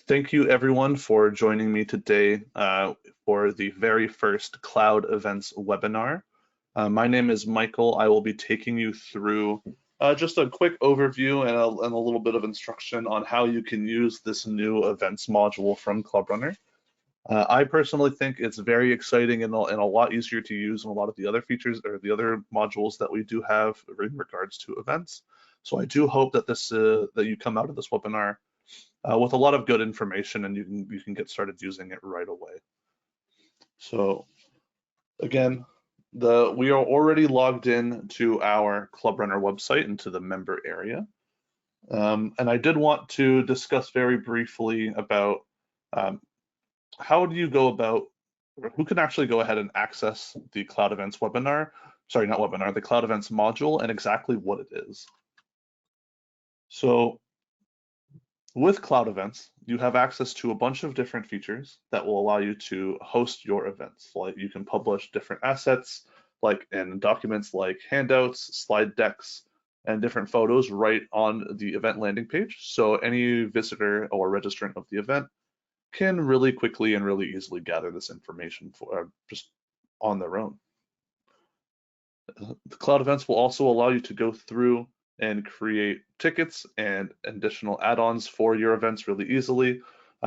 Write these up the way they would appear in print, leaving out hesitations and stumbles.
Thank you everyone for joining me today for the very first Cloud Events webinar. My name is Michael. I will be taking you through just a quick overview and a little bit of instruction on how you can use this new events module from ClubRunner. I personally think it's very exciting and a lot easier to use than a lot of the other features or the other modules that we do have in regards to events. So I do hope that that you come out of this webinar with a lot of good information, and you can get started using it right away. So again, we are already logged in to our ClubRunner website into the member area. And I did want to discuss very briefly about how do you go about, or who can actually go ahead and access the Cloud Events webinar, sorry, not webinar, the Cloud Events module, and exactly what it is. So with Cloud Events, you have access to a bunch of different features that will allow you to host your events. Like you can publish different assets, like in documents like handouts, slide decks, and different photos right on the event landing page. So any visitor or registrant of the event can really quickly and really easily gather this information for just on their own. The Cloud Events will also allow you to go through and create tickets and additional add-ons for your events really easily.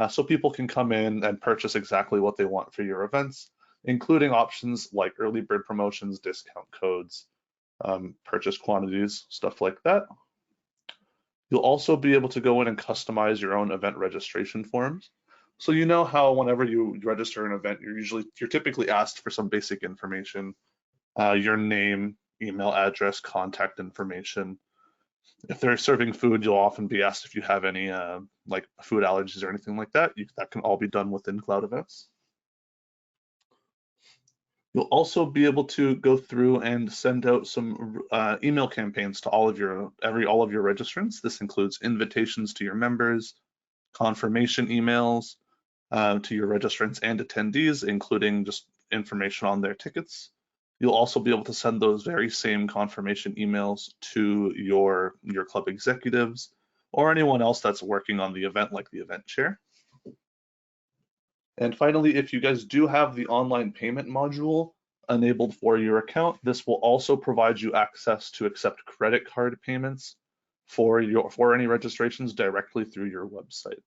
So people can come in and purchase exactly what they want for your events, including options like early bird promotions, discount codes, purchase quantities, stuff like that. You'll also be able to go in and customize your own event registration forms. So you know how whenever you register an event, you're typically asked for some basic information, your name, email address, contact information. If they're serving food, you'll often be asked if you have any like food allergies or anything like that. That can all be done within Cloud Events. You'll also be able to go through and send out some email campaigns to all of your registrants. This includes invitations to your members, confirmation emails to your registrants and attendees, including just information on their tickets. You'll also be able to send those very same confirmation emails to your club executives or anyone else that's working on the event, like the event chair. And finally, if you guys do have the online payment module enabled for your account, this will also provide you access to accept credit card payments for any registrations directly through your website.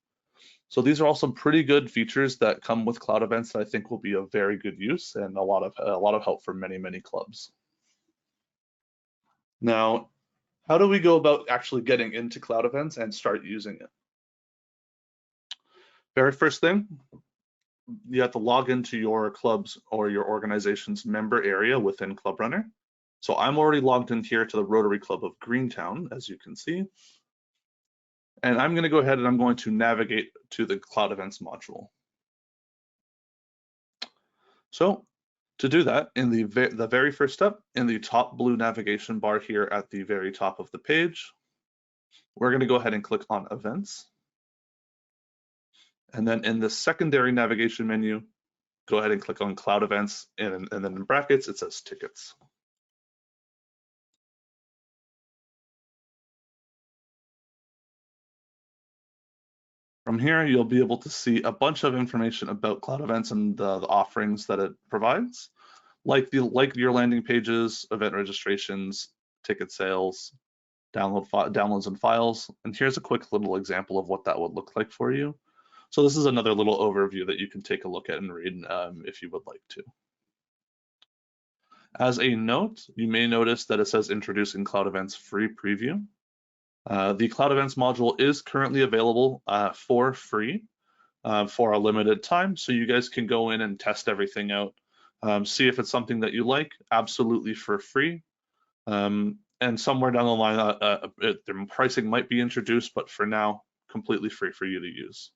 So these are all some pretty good features that come with Cloud Events that I think will be of very good use and a lot of help for many clubs. Now, how do we go about actually getting into Cloud Events and start using it? Very first thing, you have to log into your club's or your organization's member area within ClubRunner. So I'm already logged in here to the Rotary Club of Greentown, as you can see. And I'm going to go ahead and I'm going to navigate to the Cloud Events module. So to do that, in the very first step, in the top blue navigation bar here at the very top of the page, we're going to go ahead and click on Events. And then in the secondary navigation menu, go ahead and click on Cloud Events, and then in brackets, it says Tickets. From here, you'll be able to see a bunch of information about Cloud Events and the offerings that it provides, like your landing pages, event registrations, ticket sales, downloads and files. And here's a quick little example of what that would look like for you. So this is another little overview that you can take a look at and read if you would like to. As a note, you may notice that it says Introducing Cloud Events Free Preview. The Cloud Events module is currently available for free for a limited time, so you guys can go in and test everything out, see if it's something that you like, absolutely for free. And somewhere down the line, the pricing might be introduced, but for now, completely free for you to use.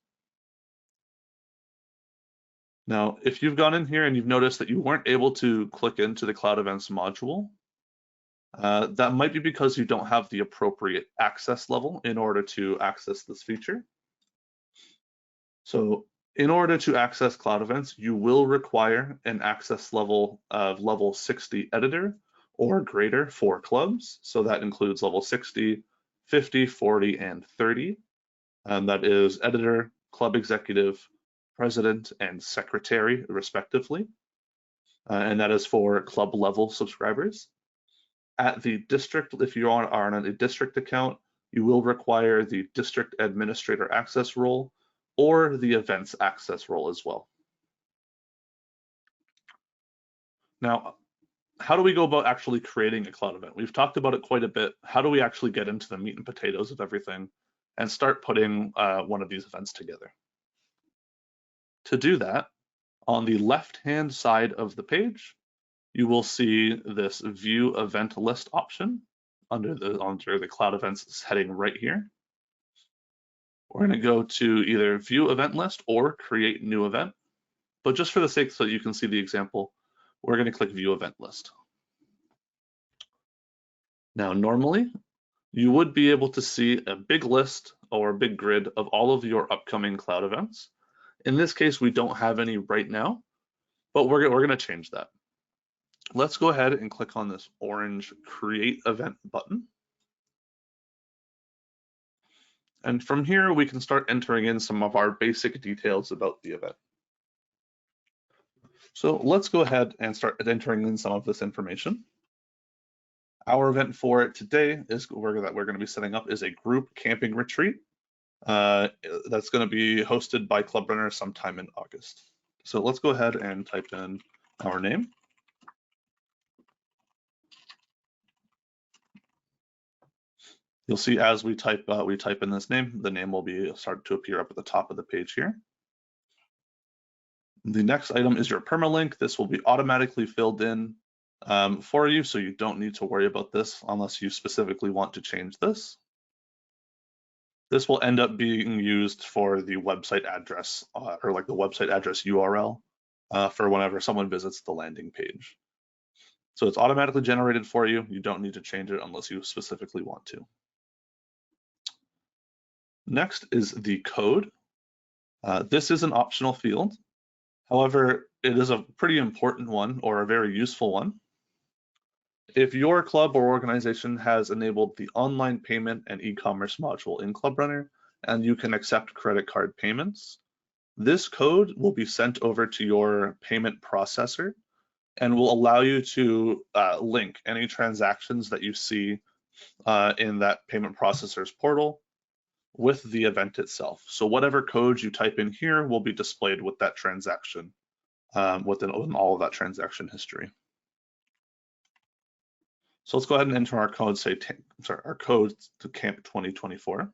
Now, if you've gone in here and you've noticed that you weren't able to click into the Cloud Events module, that might be because you don't have the appropriate access level in order to access this feature. So in order to access Cloud Events, you will require an access level of level 60 editor or greater for clubs. So that includes level 60, 50, 40, and 30. And that is editor club executive, president, and secretary, respectively. And that is for club level subscribers. At the district, if you are on a district account, you will require the district administrator access role or the events access role as well. Now, how do we go about actually creating a cloud event? We've talked about it quite a bit. How do we actually get into the meat and potatoes of everything and start putting one of these events together? To do that, on the left-hand side of the page, you will see this View Event List option under the Cloud Events heading right here. We're going to go to either View Event List or Create New Event. But just for the sake so you can see the example, we're going to click View Event List. Now, normally, you would be able to see a big list or a big grid of all of your upcoming cloud events. In this case, we don't have any right now, but we're going to change that. Let's go ahead and click on this orange Create Event button. And from here, we can start entering in some of our basic details about the event. So let's go ahead and start entering in some of this information. Our event for today is that we're going to be setting up is a group camping retreat. That's going to be hosted by ClubRunner sometime in August. So let's go ahead and type in our name. You'll see as we type in this name, the name will start to appear up at the top of the page here. The next item is your permalink. This will be automatically filled in for you, so you don't need to worry about this unless you specifically want to change this. This will end up being used for the website address or like the website address URL for whenever someone visits the landing page. So it's automatically generated for you. You don't need to change it unless you specifically want to. Next is the code. This is an optional field. However, it is a pretty important one or a very useful one. If your club or organization has enabled the online payment and e-commerce module in ClubRunner and you can accept credit card payments, this code will be sent over to your payment processor and will allow you to link any transactions that you see in that payment processor's portal with the event itself. So whatever code you type in here will be displayed with that transaction, within all of that transaction history. So let's go ahead and enter our code, our code to Camp 2024.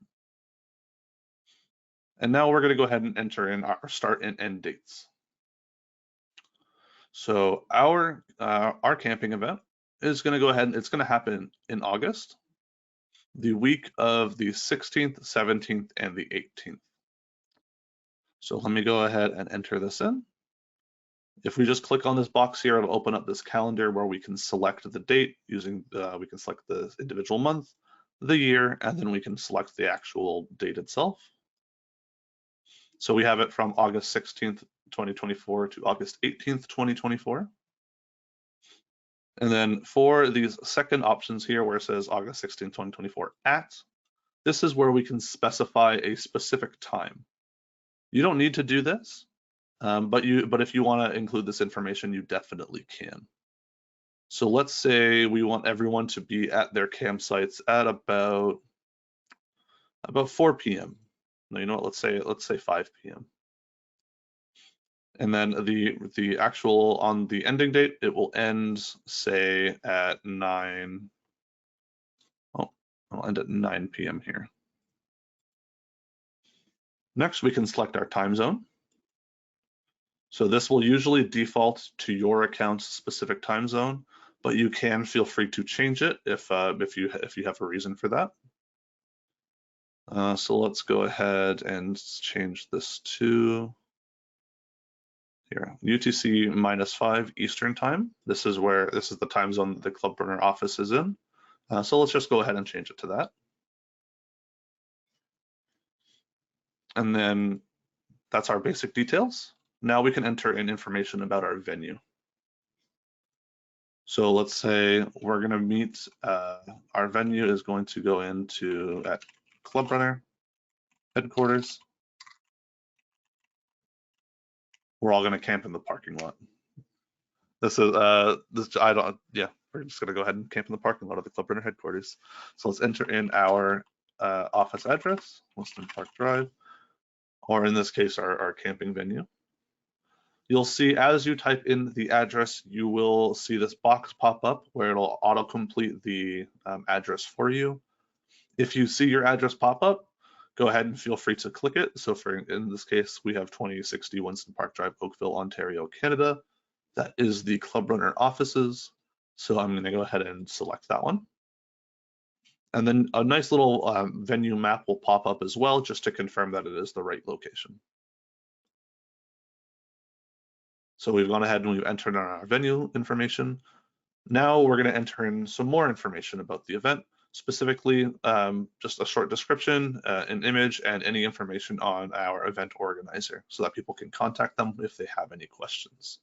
And now we're going to go ahead and enter in our start and end dates. So our camping event is going to go ahead and it's going to happen in August, the week of the 16th, 17th, and the 18th. So let me go ahead and enter this in. If we just click on this box here, it'll open up this calendar where we can select the date using, we can select the individual month, the year, and then we can select the actual date itself. So we have it from August 16th, 2024 to August 18th, 2024. And then for these second options here where it says August 16th, 2024 at, this is where we can specify a specific time. You don't need to do this. But if you want to include this information, you definitely can. So let's say we want everyone to be at their campsites at about 4 p.m. No, you know what? Let's say 5 p.m. And then the actual on the ending date, it will end say at 9. Oh, it'll end at 9 p.m. here. Next, we can select our time zone. So this will usually default to your account's specific time zone, but you can feel free to change it if you have a reason for that. So let's go ahead and change this to here, UTC -5 Eastern time. This is the time zone that the ClubRunner office is in. So let's just go ahead and change it to that. And then that's our basic details. Now we can enter in information about our venue. So let's say we're going to meet, our venue is going to go into at ClubRunner headquarters. We're all going to camp in the parking lot. We're just going to go ahead and camp in the parking lot of the ClubRunner headquarters. So let's enter in our office address, Weston Park Drive, or in this case, our camping venue. You'll see as you type in the address, you will see this box pop up where it'll autocomplete the address for you. If you see your address pop up, go ahead and feel free to click it. So in this case, we have 2060 Winston Park Drive, Oakville, Ontario, Canada. That is the ClubRunner offices. So I'm going to go ahead and select that one. And then a nice little venue map will pop up as well, just to confirm that it is the right location. So we've gone ahead and we've entered in our venue information. Now we're going to enter in some more information about the event, specifically just a short description, an image, and any information on our event organizer so that people can contact them if they have any questions.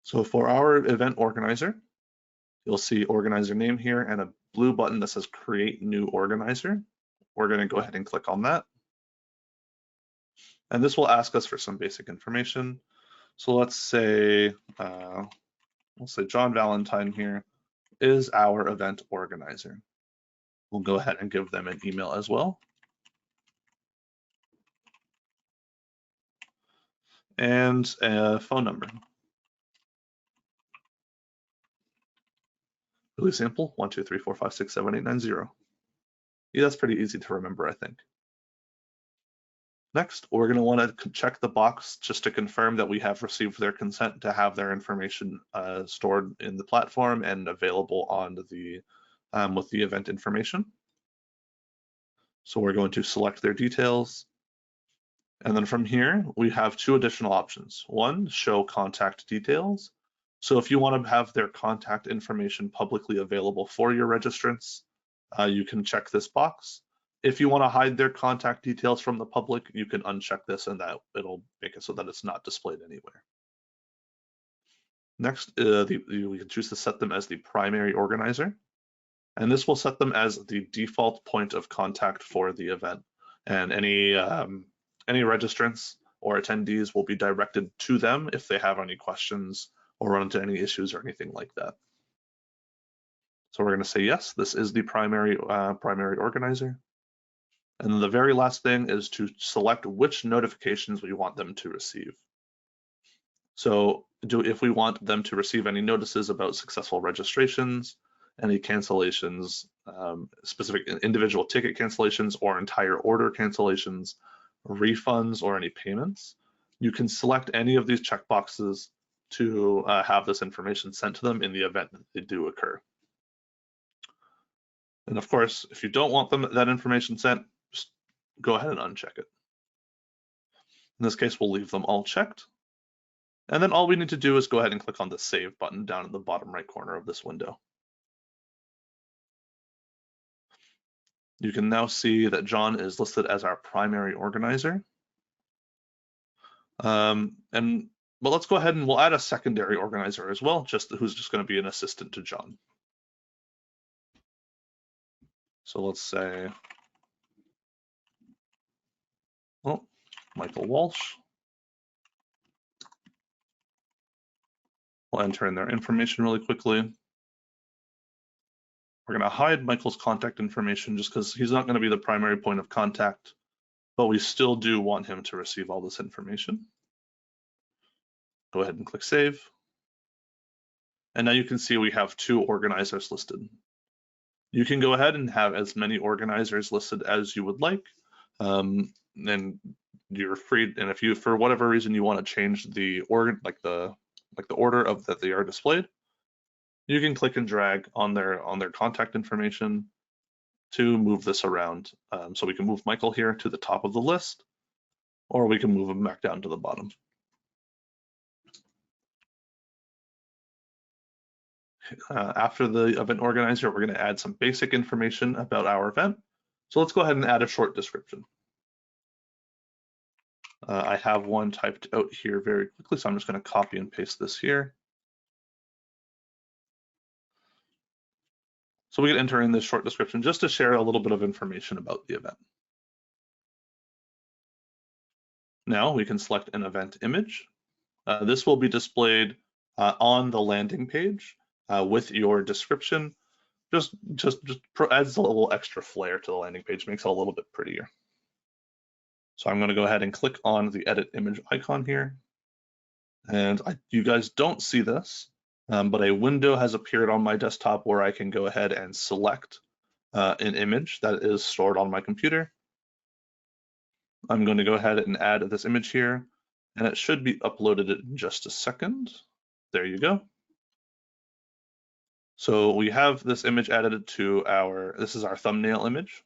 So for our event organizer, you'll see organizer name here and a blue button that says create new organizer. We're going to go ahead and click on that. And this will ask us for some basic information. So let's say John Valentine here is our event organizer. We'll go ahead and give them an email as well. And a phone number. Really simple, 1, 2, 3, 4, 5, 6, 7, 8, 9, 0. Yeah, that's pretty easy to remember, I think. Next, we're going to want to check the box just to confirm that we have received their consent to have their information stored in the platform and available on the with the event information. So we're going to select their details. And then from here, we have two additional options. One, show contact details. So if you want to have their contact information publicly available for your registrants, you can check this box. If you want to hide their contact details from the public, you can uncheck this and that it'll make it so that it's not displayed anywhere. Next, we can choose to set them as the primary organizer. And this will set them as the default point of contact for the event. And any registrants or attendees will be directed to them if they have any questions or run into any issues or anything like that. So we're going to say yes, this is the primary organizer. And then the very last thing is to select which notifications we want them to receive. So if we want them to receive any notices about successful registrations, any cancellations, specific individual ticket cancellations or entire order cancellations, refunds, or any payments, you can select any of these checkboxes to have this information sent to them in the event that they do occur. And of course, if you don't want that information sent, just go ahead and uncheck it. In this case, we'll leave them all checked. And then all we need to do is go ahead and click on the Save button down in the bottom right corner of this window. You can now see that John is listed as our primary organizer. But let's go ahead and we'll add a secondary organizer as well, who's just going to be an assistant to John. So let's say, Michael Walsh. We'll enter in their information really quickly. We're going to hide Michael's contact information just because he's not going to be the primary point of contact, but we still do want him to receive all this information. Go ahead and click Save. And now you can see we have two organizers listed. You can go ahead and have as many organizers listed as you would like. And you're free, and if you, for whatever reason, you want to change the order, like the order of that they are displayed, you can click and drag on their contact information to move this around. So we can move Michael here to the top of the list, or we can move him back down to the bottom. After the event organizer, we're going to add some basic information about our event. So let's go ahead and add a short description. I have one typed out here very quickly, so I'm just going to copy and paste this here. So we can enter in this short description just to share a little bit of information about the event. Now we can select an event image. This will be displayed on the landing page with your description. Just adds a little extra flair to the landing page, makes it a little bit prettier. So I'm going to go ahead and click on the edit image icon here. And you guys don't see this, but a window has appeared on my desktop where I can go ahead and select an image that is stored on my computer. I'm going to go ahead and add this image here, and it should be uploaded in just a second. There you go. So we have this image added to this is our thumbnail image.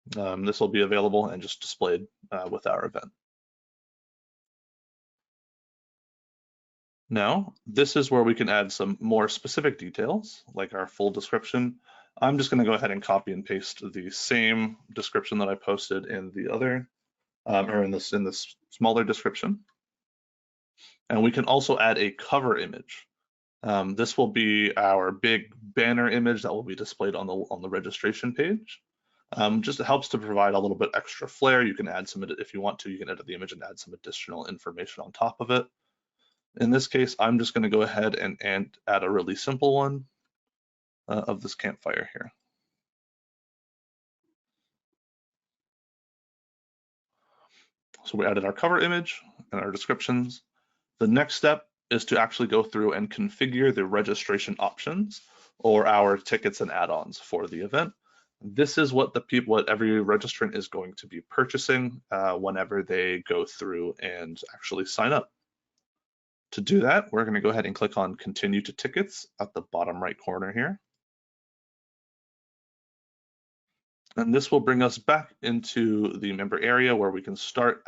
This will be available and just displayed with our event. Now, this is where we can add some more specific details, like our full description. I'm just going to go ahead and copy and paste the same description that I posted in the other, or in this smaller description. And we can also add a cover image. This will be our big banner image that will be displayed on the registration page. Just it helps to provide a little bit extra flair. You can add some, if you want to, you can edit the image and add some additional information on top of it. In this case, I'm just going to go ahead and add a really simple one of this campfire here. So we added our cover image and our descriptions. The next step is to actually go through and configure the registration options or our tickets and add-ons for the event. This is what every registrant is going to be purchasing whenever they go through and actually sign up. To do that, we're going to go ahead and click on Continue to Tickets at the bottom right corner here. And this will bring us back into the member area where we can start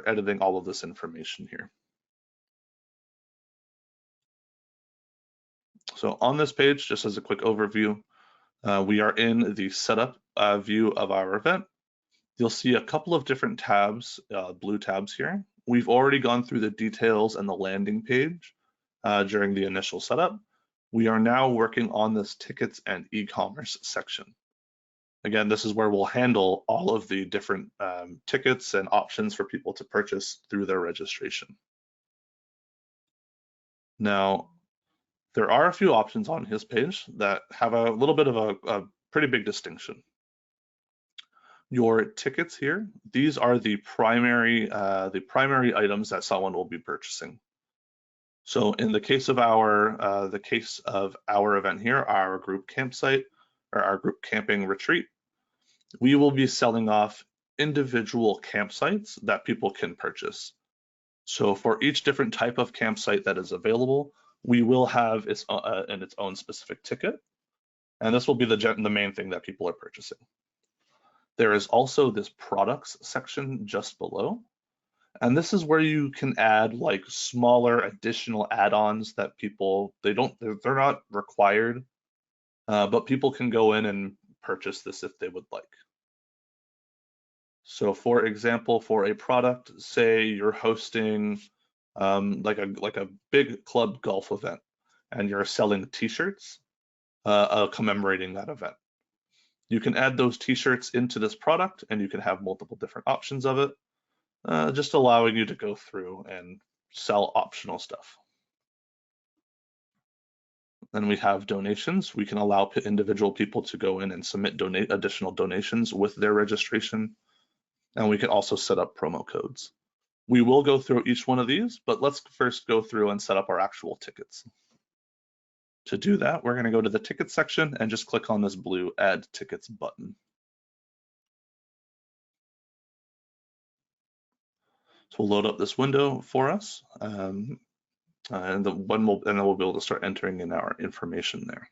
editing all of this information here. So on this page, just as a quick overview, we are in the setup view of our event. You'll see a couple of different tabs, blue tabs here. We've already gone through the details and the landing page during the initial setup. We are now working on this tickets and e-commerce section. Again, this is where we'll handle all of the different tickets and options for people to purchase through their registration. Now, there are a few options on his page that have a little bit of a pretty big distinction. Your tickets here, these are the primary items that someone will be purchasing. So in the case of our event here, our group campsite or our group camping retreat, we will be selling off individual campsites that people can purchase. So for each different type of campsite that is available, we will have its own specific ticket, and this will be the main thing that people are purchasing. There is also this products section just below, and this is where you can add like smaller additional add-ons that people they're not required, but people can go in and purchase this if they would like. So for example, for a product, say you're hosting like a big club golf event and you're selling t-shirts commemorating that event. You can add those t-shirts into this product and you can have multiple different options of it, just allowing you to go through and sell optional stuff. Then we have donations. We can allow individual people to go in and submit additional donations with their registration. And we can also set up promo codes. We will go through each one of these, but let's first go through and set up our actual tickets. To do that, we're going to go to the tickets section and just click on this blue Add Tickets button. So we'll load up this window for us, and then we'll be able to start entering in our information there.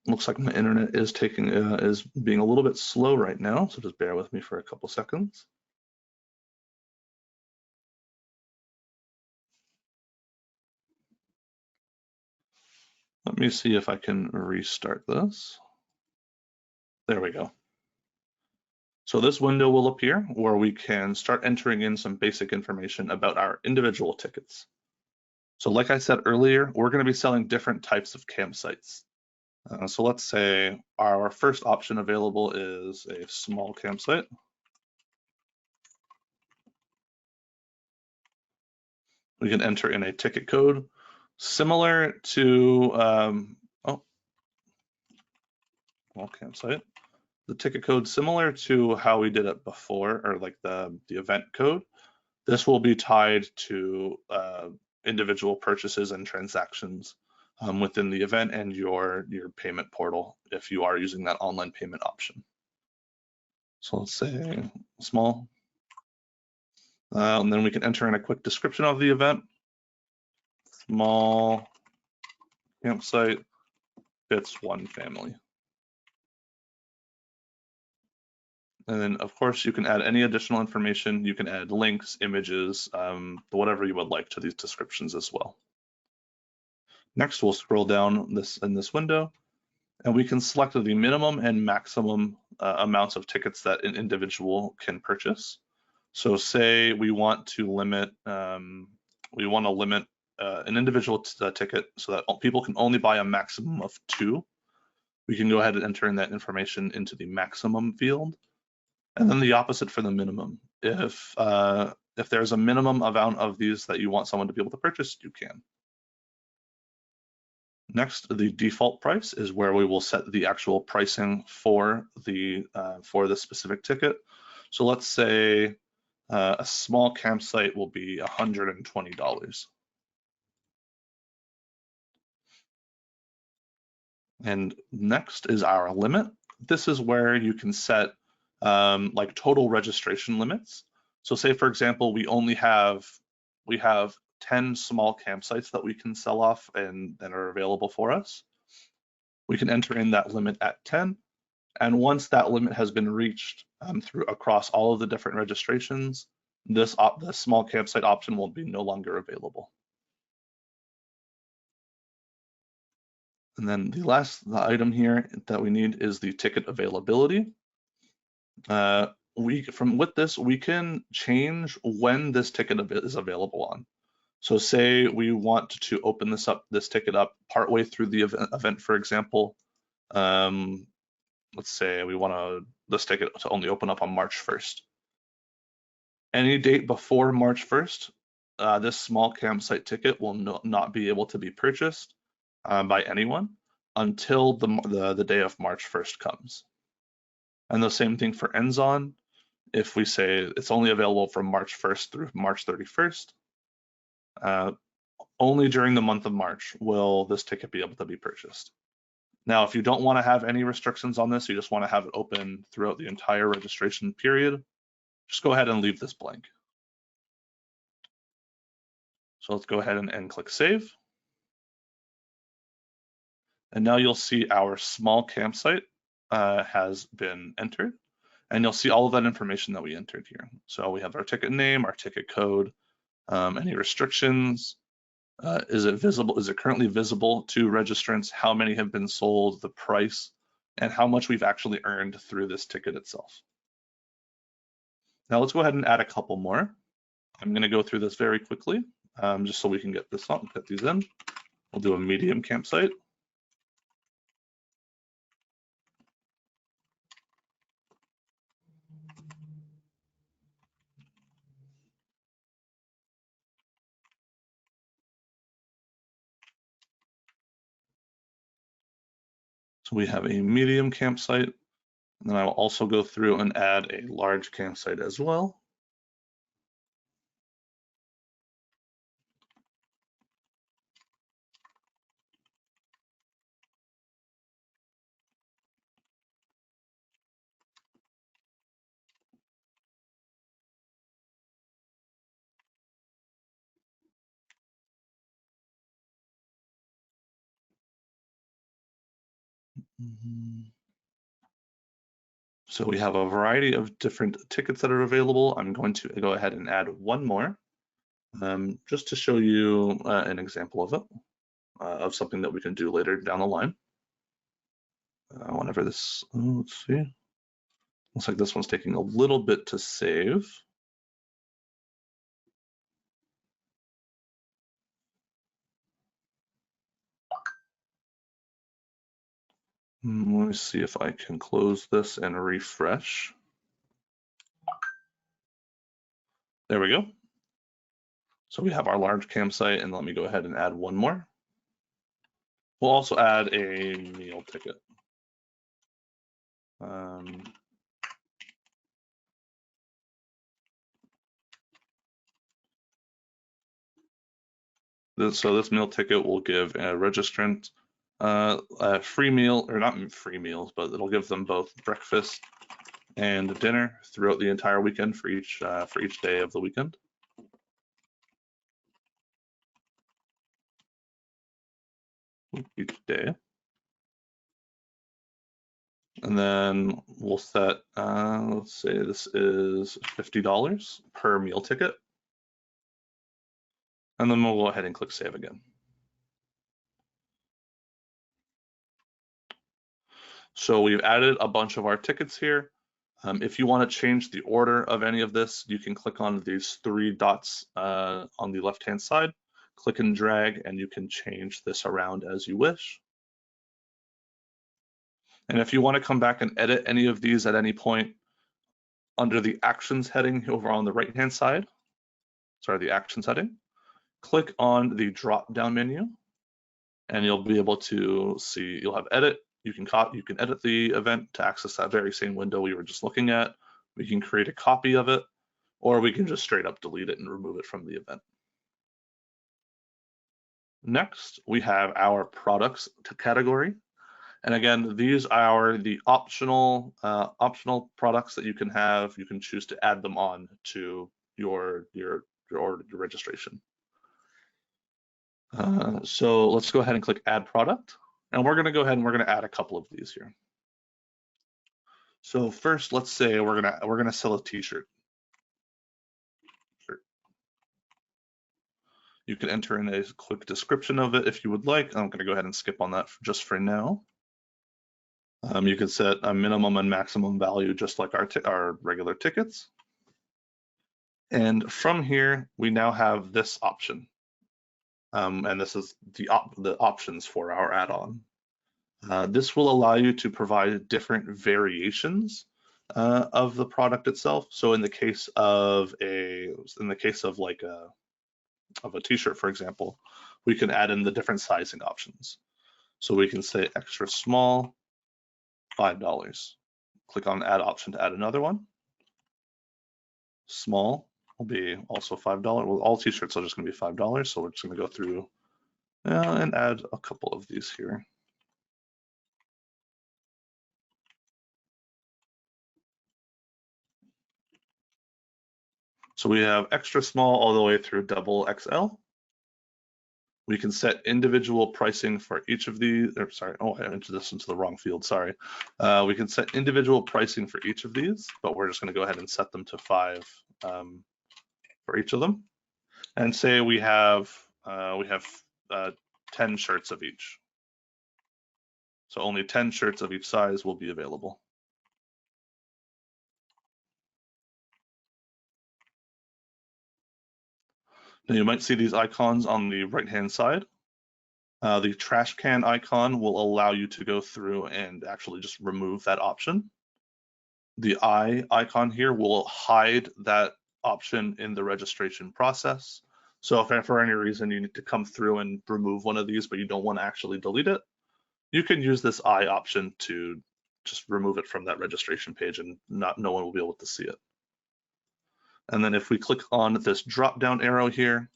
Looks like my internet is being a little bit slow right now, so just bear with me for a couple seconds. Let me see if I can restart this. There we go. So this window will appear where we can start entering in some basic information about our individual tickets. So like I said earlier, we're going to be selling different types of campsites. So let's say our first option available is a small campsite. We can enter in a ticket code similar to, campsite. The ticket code similar to how we did it before, or like the event code. This will be tied to individual purchases and transactions within the event and your payment portal if you are using that online payment option. So let's say small, and then we can enter in a quick description of the event. Small campsite fits one family. And then, of course, you can add any additional information. You can add links, images, whatever you would like to these descriptions as well. Next, we'll scroll down in this window, and we can select the minimum and maximum amounts of tickets that an individual can purchase. So say we want to limit, an individual ticket so that people can only buy a maximum of 2. We can go ahead and enter in that information into the maximum field. And then the opposite for the minimum. If there's a minimum amount of these that you want someone to be able to purchase, you can. Next, the default price is where we will set the actual pricing for the specific ticket. So let's say a small campsite will be $120. And next is our limit. This is where you can set like total registration limits. So say, for example, we have 10 small campsites that we can sell off and that are available for us. We can enter in that limit at 10. And once that limit has been reached across all of the different registrations, the small campsite option will be no longer available. And then the last item here that we need is the ticket availability. With this, we can change when this ticket is available on. So say we want to open this ticket up partway through the event, for example. Let's say we want this ticket to only open up on March 1st. Any date before March 1st, this small campsite ticket will not be able to be purchased by anyone until the day of March 1st comes. And the same thing for ends on. If we say it's only available from March 1st through March 31st, only during the month of March will this ticket be able to be purchased. Now, if you don't want to have any restrictions on this, you just want to have it open throughout the entire registration period, just go ahead and leave this blank. So let's go ahead and click save. And now you'll see our small campsite has been entered, and you'll see all of that information that we entered here. So we have our ticket name, our ticket code, any restrictions, is it visible? Is it currently visible to registrants? How many have been sold, the price, and how much we've actually earned through this ticket itself. Now let's go ahead and add a couple more. I'm going to go through this very quickly, just so we can get these in. We'll do a medium campsite. So we have a medium campsite, and then I will also go through and add a large campsite as well. So we have a variety of different tickets that are available. I'm going to go ahead and add one more, just to show you an example of it, of something that we can do later down the line. Whenever this, let's see. Looks like this one's taking a little bit to save. Let me see if I can close this and refresh. There we go. So we have our large campsite, and let me go ahead and add one more. We'll also add a meal ticket. So this meal ticket will give a registrant a free meal, or not free meals, but it'll give them both breakfast and dinner throughout the entire weekend for each day of the weekend. Each day. And then we'll set, let's say this is $50 per meal ticket. And then we'll go ahead and click save again. So we've added a bunch of our tickets here. If you want to change the order of any of this, you can click on these three dots on the left-hand side, click and drag, and you can change this around as you wish. And if you want to come back and edit any of these at any point, under the actions heading over on the right-hand side, the actions heading, click on the drop-down menu, and you'll be able to see, you'll have edit. You can edit the event to access that very same window we were just looking at. We can create a copy of it, or we can just straight up delete it and remove it from the event. Next, we have our products category. And again, these are the optional products that you can have. You can choose to add them on to your registration. So let's go ahead and click add product. And we're going to go ahead and we're going to add a couple of these here. So first, let's say we're going to sell a t-shirt. You can enter in a quick description of it if you would like. I'm going to go ahead and skip on that just for now. You can set a minimum and maximum value just like our regular tickets. And from here, we now have this option. And this is the options for our add-on. This will allow you to provide different variations of the product itself. So in the case of like a t-shirt, for example, we can add in the different sizing options. So we can say extra small, $5. Click on add option to add another one. Small will be also $5. Well, all t-shirts are just going to be $5. So we're just going to go through and add a couple of these here. So we have extra small all the way through double XL. We can set individual pricing for each of these. Or sorry, oh, I entered this into the wrong field. Sorry. We can set individual pricing for each of these, but we're just going to go ahead and set them to $5 for each of them. And say we have 10 shirts of each. So only 10 shirts of each size will be available. Now you might see these icons on the right-hand side. The trash can icon will allow you to go through and actually just remove that option. The eye icon here will hide that option in the registration process. So if for any reason you need to come through and remove one of these, but you don't want to actually delete it, you can use this eye option to just remove it from that registration page, and no one will be able to see it. And then if we click on this drop-down arrow here,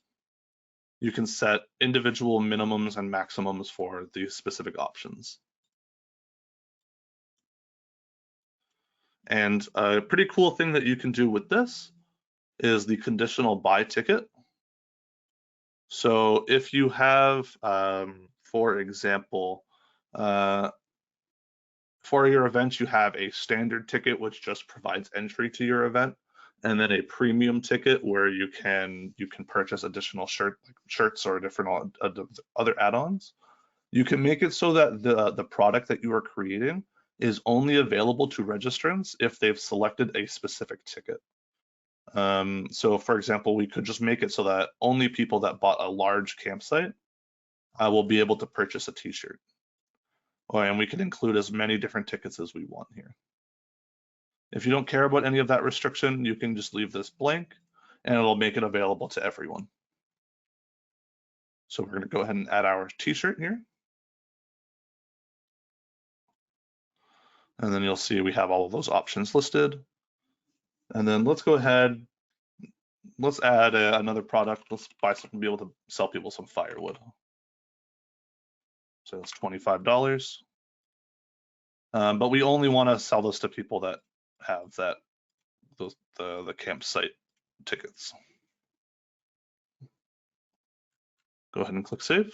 you can set individual minimums and maximums for the specific options. And a pretty cool thing that you can do with this is the conditional buy ticket. So if you have, for example, for your event, you have a standard ticket, which just provides entry to your event, and then a premium ticket where you can purchase additional shirts or different other add-ons. You can make it so that the product that you are creating is only available to registrants if they've selected a specific ticket. So for example, we could just make it so that only people that bought a large campsite will be able to purchase a t-shirt. And we can include as many different tickets as we want here. If you don't care about any of that restriction, you can just leave this blank and it'll make it available to everyone. So we're going to go ahead and add our t-shirt here. And then you'll see we have all of those options listed. And then let's go ahead, let's add another product. Let's buy something, be able to sell people some firewood. So that's $25. But we only want to sell this to people that have the campsite tickets. Go ahead and click save.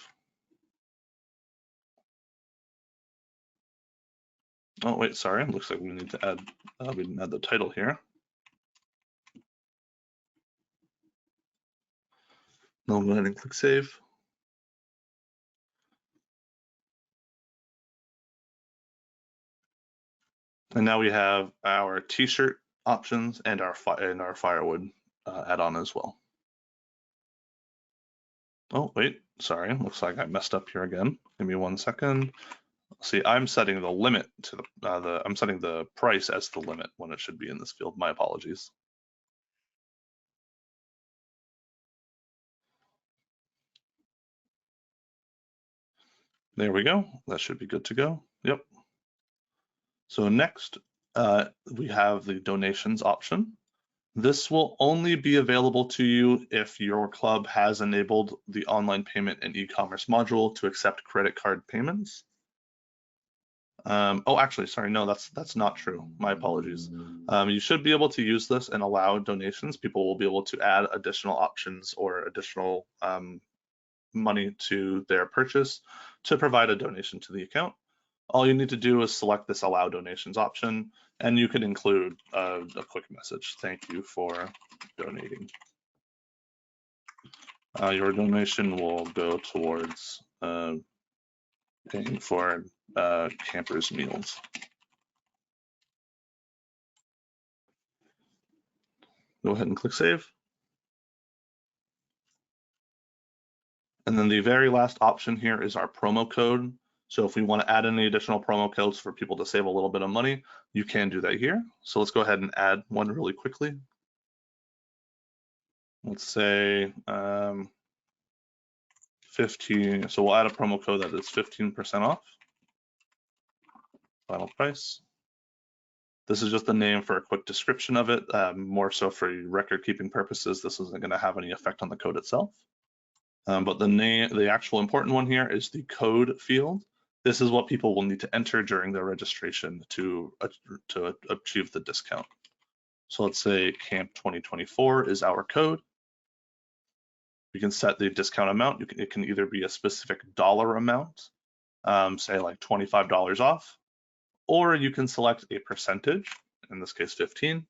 Oh wait, sorry. Looks like we need to add. We didn't add the title here. Now go ahead and click save. And now we have our t-shirt options and our firewood add-on as well. Oh wait, sorry. Looks like I messed up here again. Give me 1 second. See, I'm setting the limit to the I'm setting the price as the limit when it should be in this field. My apologies. There we go. That should be good to go. Yep. So next, we have the donations option. This will only be available to you if your club has enabled the online payment and e-commerce module to accept credit card payments. Oh, actually, sorry, no, that's not true. My apologies. You should be able to use this and allow donations. People will be able to add additional options or additional money to their purchase to provide a donation to the account. All you need to do is select this allow donations option, and you can include a quick message. Thank you for donating. Your donation will go towards paying for campers' meals. Go ahead and click save. And then the very last option here is our promo code. So if we want to add any additional promo codes for people to save a little bit of money, you can do that here. So let's go ahead and add one really quickly. Let's say 15. So we'll add a promo code that is 15% off. Final price. This is just the name for a quick description of it, more so for record keeping purposes. This isn't going to have any effect on the code itself. But the actual important one here is the code field. This is what people will need to enter during their registration to achieve the discount. So let's say Camp 2024 is our code. We can set the discount amount. It can either be a specific dollar amount, say like $25 off, or you can select a percentage, in this case 15.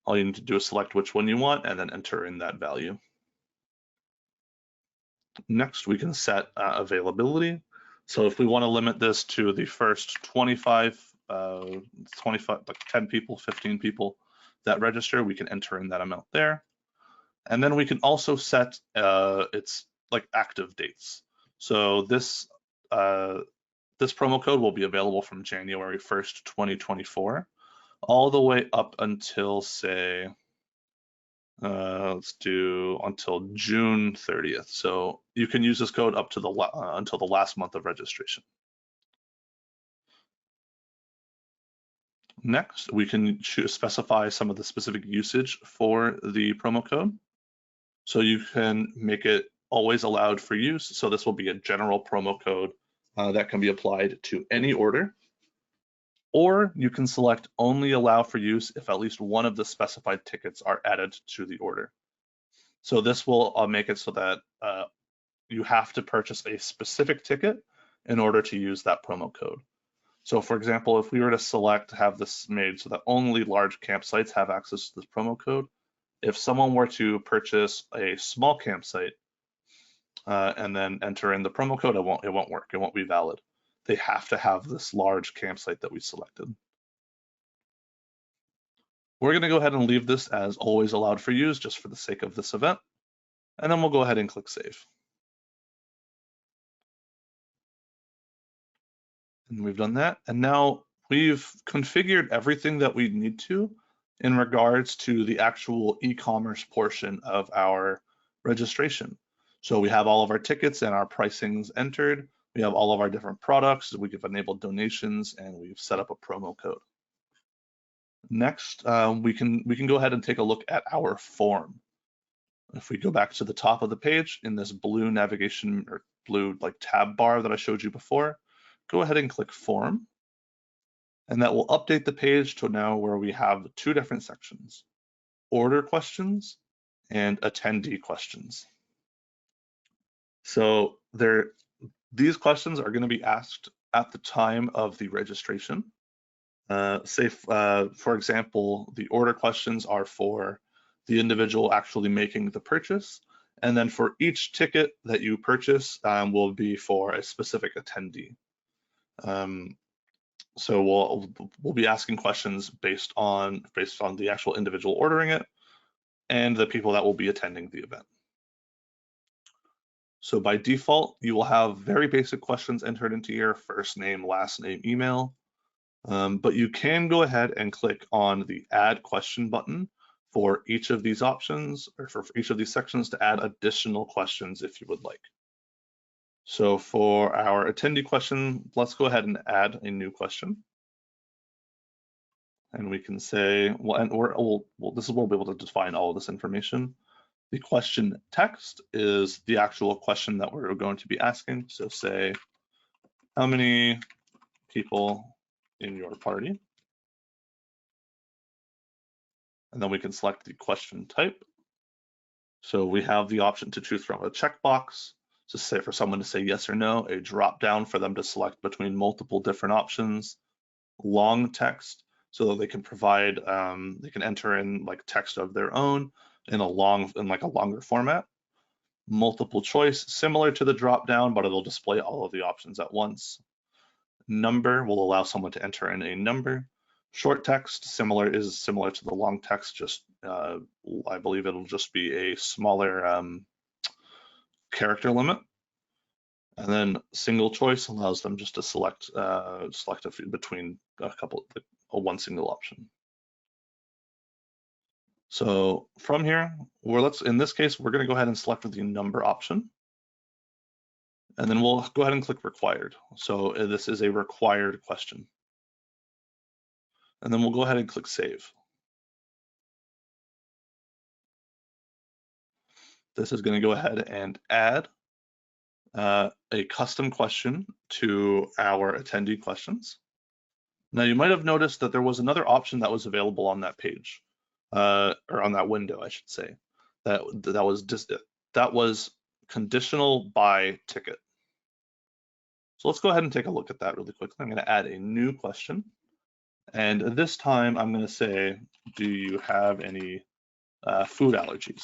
All you need to do is select which one you want and then enter in that value. Next, we can set availability. So if we want to limit this to the first 25, like 10 people, 15 people that register, we can enter in that amount there. And then we can also set its like active dates. So this promo code will be available from January 1st, 2024, all the way up until, say, let's do until June 30th. So you can use this code up to until the last month of registration. Next, we can specify some of the specific usage for the promo code. So you can make it always allowed for use. So this will be a general promo code that can be applied to any order. Or you can select only allow for use if at least one of the specified tickets are added to the order. So this will make it so that you have to purchase a specific ticket in order to use that promo code. So for example, if we were to have this made so that only large campsites have access to this promo code, if someone were to purchase a small campsite and then enter in the promo code, it won't work. It won't be valid. They have to have this large campsite that we selected. We're going to go ahead and leave this as always allowed for use just for the sake of this event. And then we'll go ahead and click save. And we've done that. And now we've configured everything that we need to in regards to the actual e-commerce portion of our registration. So we have all of our tickets and our pricings entered. We have all of our different products. We've enabled donations and we've set up a promo code. Next, we can go ahead and take a look at our form. If we go back to the top of the page in this blue navigation or blue like tab bar that I showed you before, go ahead and click form. And that will update the page to now where we have two different sections, order questions and attendee questions. So these questions are going to be asked at the time of the registration. For example, the order questions are for the individual actually making the purchase. And then for each ticket that you purchase will be for a specific attendee. So we'll be asking questions based on the actual individual ordering it and the people that will be attending the event. So by default, you will have very basic questions entered into your first name, last name, email, but you can go ahead and click on the add question button for each of these options or for each of these sections to add additional questions if you would like. So for our attendee question, let's go ahead and add a new question. And we can say, this is where we'll be able to define all of this information. The question text is the actual question that we're going to be asking. So say, how many people in your party? And then we can select the question type. So we have the option to choose from a checkbox, to say for someone to say yes or no, a drop down for them to select between multiple different options, long text, so that they can provide, they can enter in like text of their own in a longer format. Multiple choice, similar to the drop down, but it'll display all of the options at once. Number will allow someone to enter in a number. Short text is similar to the long text, just I believe it'll just be a smaller character limit. And then single choice allows them just to select between one single option. So from here, in this case, we're going to go ahead and select the number option. And then we'll go ahead and click required. So this is a required question. And then we'll go ahead and click save. This is going to go ahead and add a custom question to our attendee questions. Now you might have noticed that there was another option that was available on that page, or on that window, I should say, that was conditional by ticket. So let's go ahead and take a look at that really quickly. I'm going to add a new question. And this time I'm going to say, do you have any food allergies?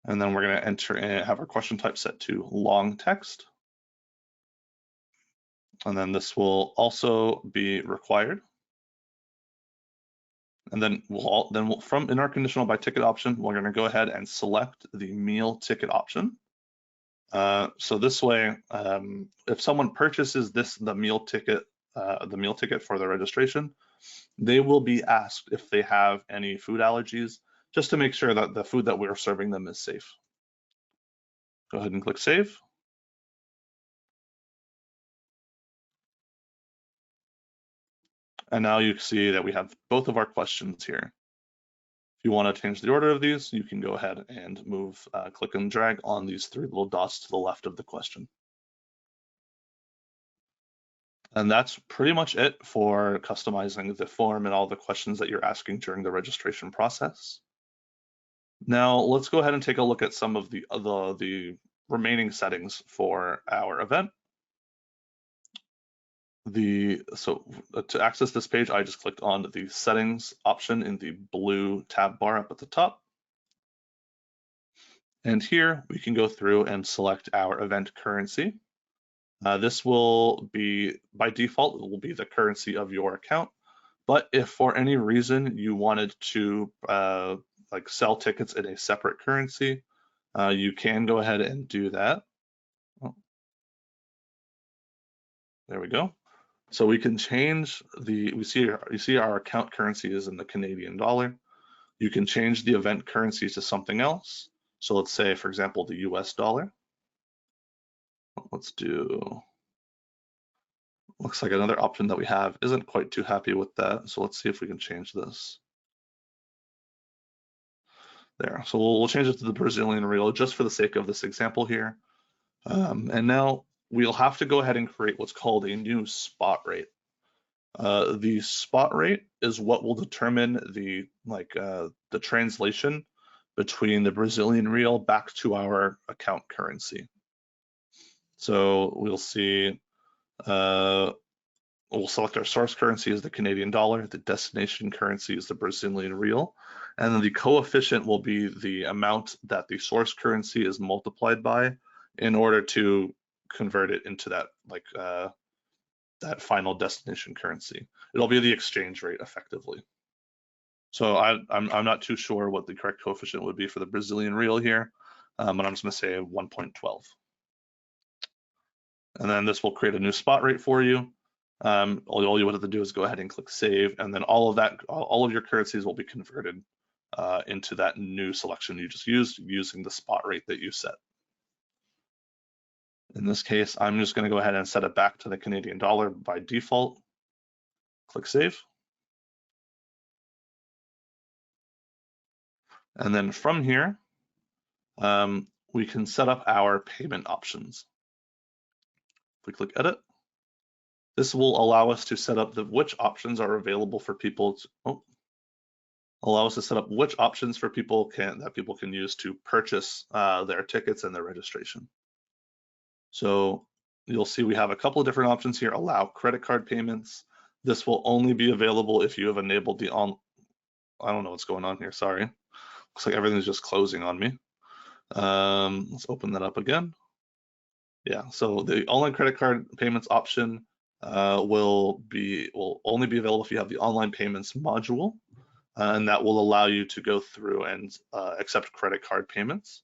And then we're going to enter and have our question type set to long text. And then this will also be required. And then in our conditional by ticket option, we're going to go ahead and select the meal ticket option. So this way, if someone purchases the meal ticket for the registration, they will be asked if they have any food allergies, just to make sure that the food that we're serving them is safe. Go ahead and click save. And now you see that we have both of our questions here. If you want to change the order of these, you can go ahead and move, click and drag on these three little dots to the left of the question. And that's pretty much it for customizing the form and all the questions that you're asking during the registration process. Now let's go ahead and take a look at some of the remaining settings for our event. So to access this page, I just clicked on the settings option in the blue tab bar up at the top. And here we can go through and select our event currency. This will be, by default, it will be the currency of your account. But if for any reason you wanted to sell tickets in a separate currency, you can go ahead and do that. Oh, there we go. So we can change you see our account currency is in the Canadian dollar. You can change the event currency to something else. So let's say, for example, the US dollar. Let's do, looks like another option that we have isn't quite too happy with that. So let's see if we can change this. There, so we'll change it to the Brazilian real just for the sake of this example here. And now we'll have to go ahead and create what's called a new spot rate. The spot rate is what will determine the translation between the Brazilian real back to our account currency. So we'll see, we'll select our source currency as the Canadian dollar, the destination currency is the Brazilian real, and then the coefficient will be the amount that the source currency is multiplied by in order to convert it into that that final destination currency. It'll be the exchange rate effectively. So I'm not too sure what the correct coefficient would be for the Brazilian real here, but I'm just going to say 1.12. And then this will create a new spot rate for you. All you would have to do is go ahead and click save, and then all of your currencies will be converted into that new selection you just used using the spot rate that you set. In this case, I'm just going to go ahead and set it back to the Canadian dollar by default. Click save. And then from here, we can set up our payment options. If we click edit, this will allow us to set up which options are available for people to, allow us to set up which options for people that people can use to purchase their tickets and their registration. So you'll see we have a couple of different options here. Allow credit card payments. This will only be available if you have enabled the I don't know what's going on here, sorry. Looks like everything's just closing on me. Let's open that up again. Yeah, so the online credit card payments option will only be available if you have the online payments module, and that will allow you to go through and accept credit card payments.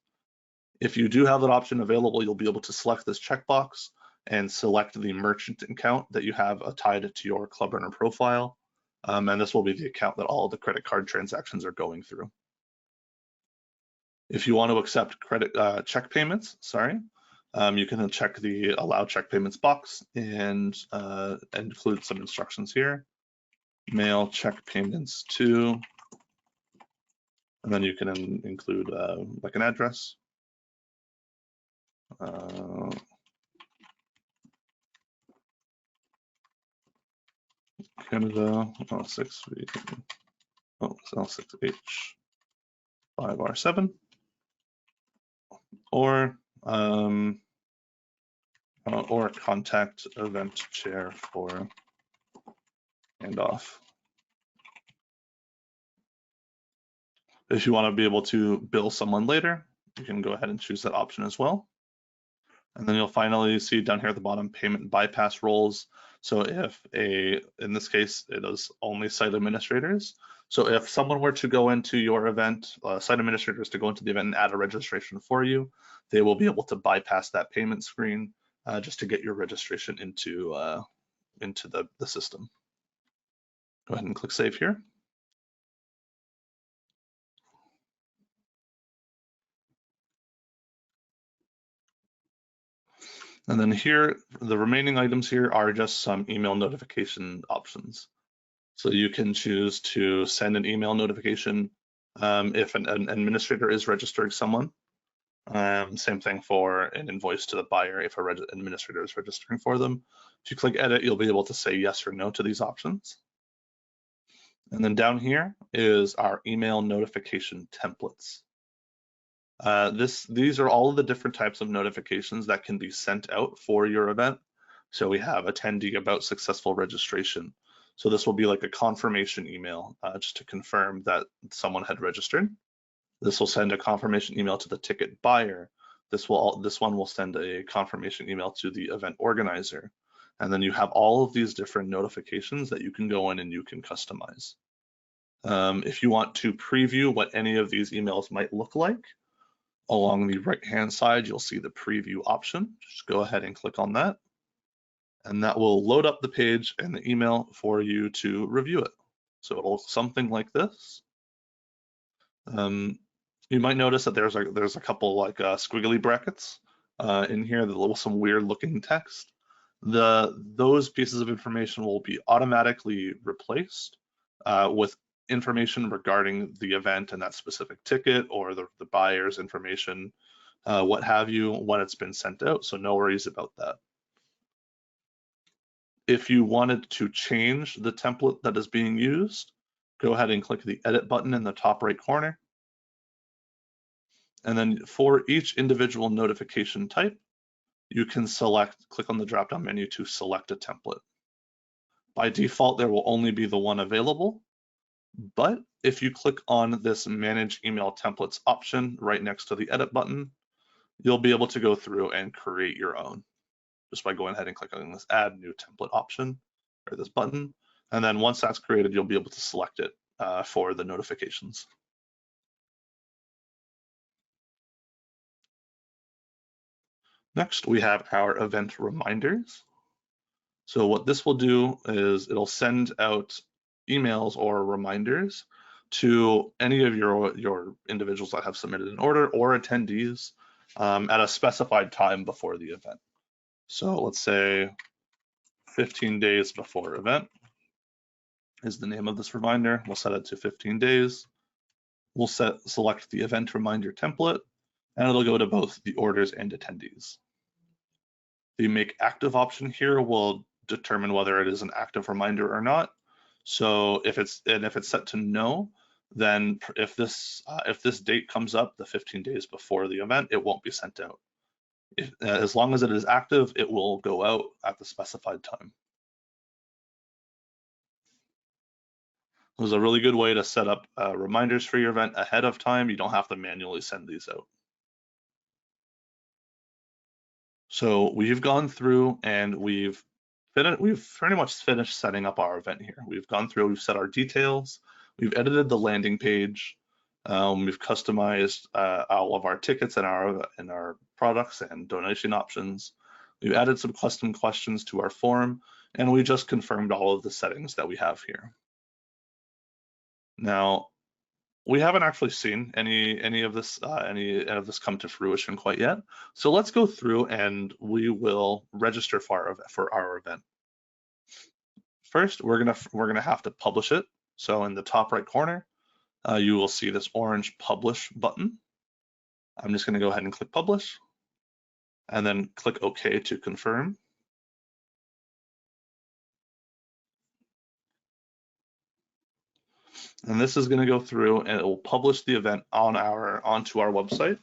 If you do have that option available, you'll be able to select this checkbox and select the merchant account that you have tied to your ClubRunner profile, and this will be the account that all of the credit card transactions are going through. If you want to accept check payments, you can check the allow check payments box and include some instructions here. Mail check payments to, and then you can include like an address. Canada 6H5R7, or contact event chair for handoff. If you want to be able to bill someone later, you can go ahead and choose that option as well. And then you'll finally see down here at the bottom, payment bypass roles. So in this case, it is only site administrators. So if someone were to go into your event, site administrators to go into the event and add a registration for you, they will be able to bypass that payment screen just to get your registration into the system. Go ahead and click save here. And then here, the remaining items here are just some email notification options. So you can choose to send an email notification if an administrator is registering someone. Same thing for an invoice to the buyer if an administrator is registering for them. If you click edit, you'll be able to say yes or no to these options. And then down here is our email notification templates. These are all of the different types of notifications that can be sent out for your event. So we have attendee about successful registration. So this will be like a confirmation email just to confirm that someone had registered. This will send a confirmation email to the ticket buyer. This one will send a confirmation email to the event organizer. And then you have all of these different notifications that you can go in and you can customize. If you want to preview what any of these emails might look like, along the right-hand side, you'll see the preview option. Just go ahead and click on that. And that will load up the page and the email for you to review it. So it'll look something like this. You might notice that there's a couple like squiggly brackets in here with some weird looking text. Those pieces of information will be automatically replaced with information regarding the event and that specific ticket or the buyer's information, what have you, when it's been sent out. So no worries about that. If you wanted to change the template that is being used, go ahead and click the edit button in the top right corner. And then for each individual notification type, you can click on the drop-down menu to select a template. By default, there will only be the one available, but if you click on this Manage Email Templates option right next to the edit button, you'll be able to go through and create your own just by going ahead and clicking on this Add New Template option or this button. And then once that's created, you'll be able to select it for the notifications. Next, we have our event reminders. So what this will do is it'll send out emails or reminders to any of your individuals that have submitted an order or attendees at a specified time before the event. So let's say 15 days before event is the name of this reminder. We'll set it to 15 days. We'll select the event reminder template, and it'll go to both the orders and attendees. The make active option here will determine whether it is an active reminder or not. So if it's set to no, then if this date comes up, the 15 days before the event, it won't be sent out. As long as it is active, it will go out at the specified time. It was a really good way to set up reminders for your event ahead of time. You don't have to manually send these out. So we've gone through and we've pretty much finished setting up our event here. We've gone through, we've set our details, we've edited the landing page, we've customized all of our tickets and our products and donation options. We've added some custom questions to our form, and we just confirmed all of the settings that we have here. Now, we haven't actually seen any of this come to fruition quite yet. So let's go through and we will register for our event. First, we're gonna have to publish it. So in the top right corner, you will see this orange publish button. I'm just gonna go ahead and click publish, and then click OK to confirm. And this is gonna go through and it will publish the event onto our website,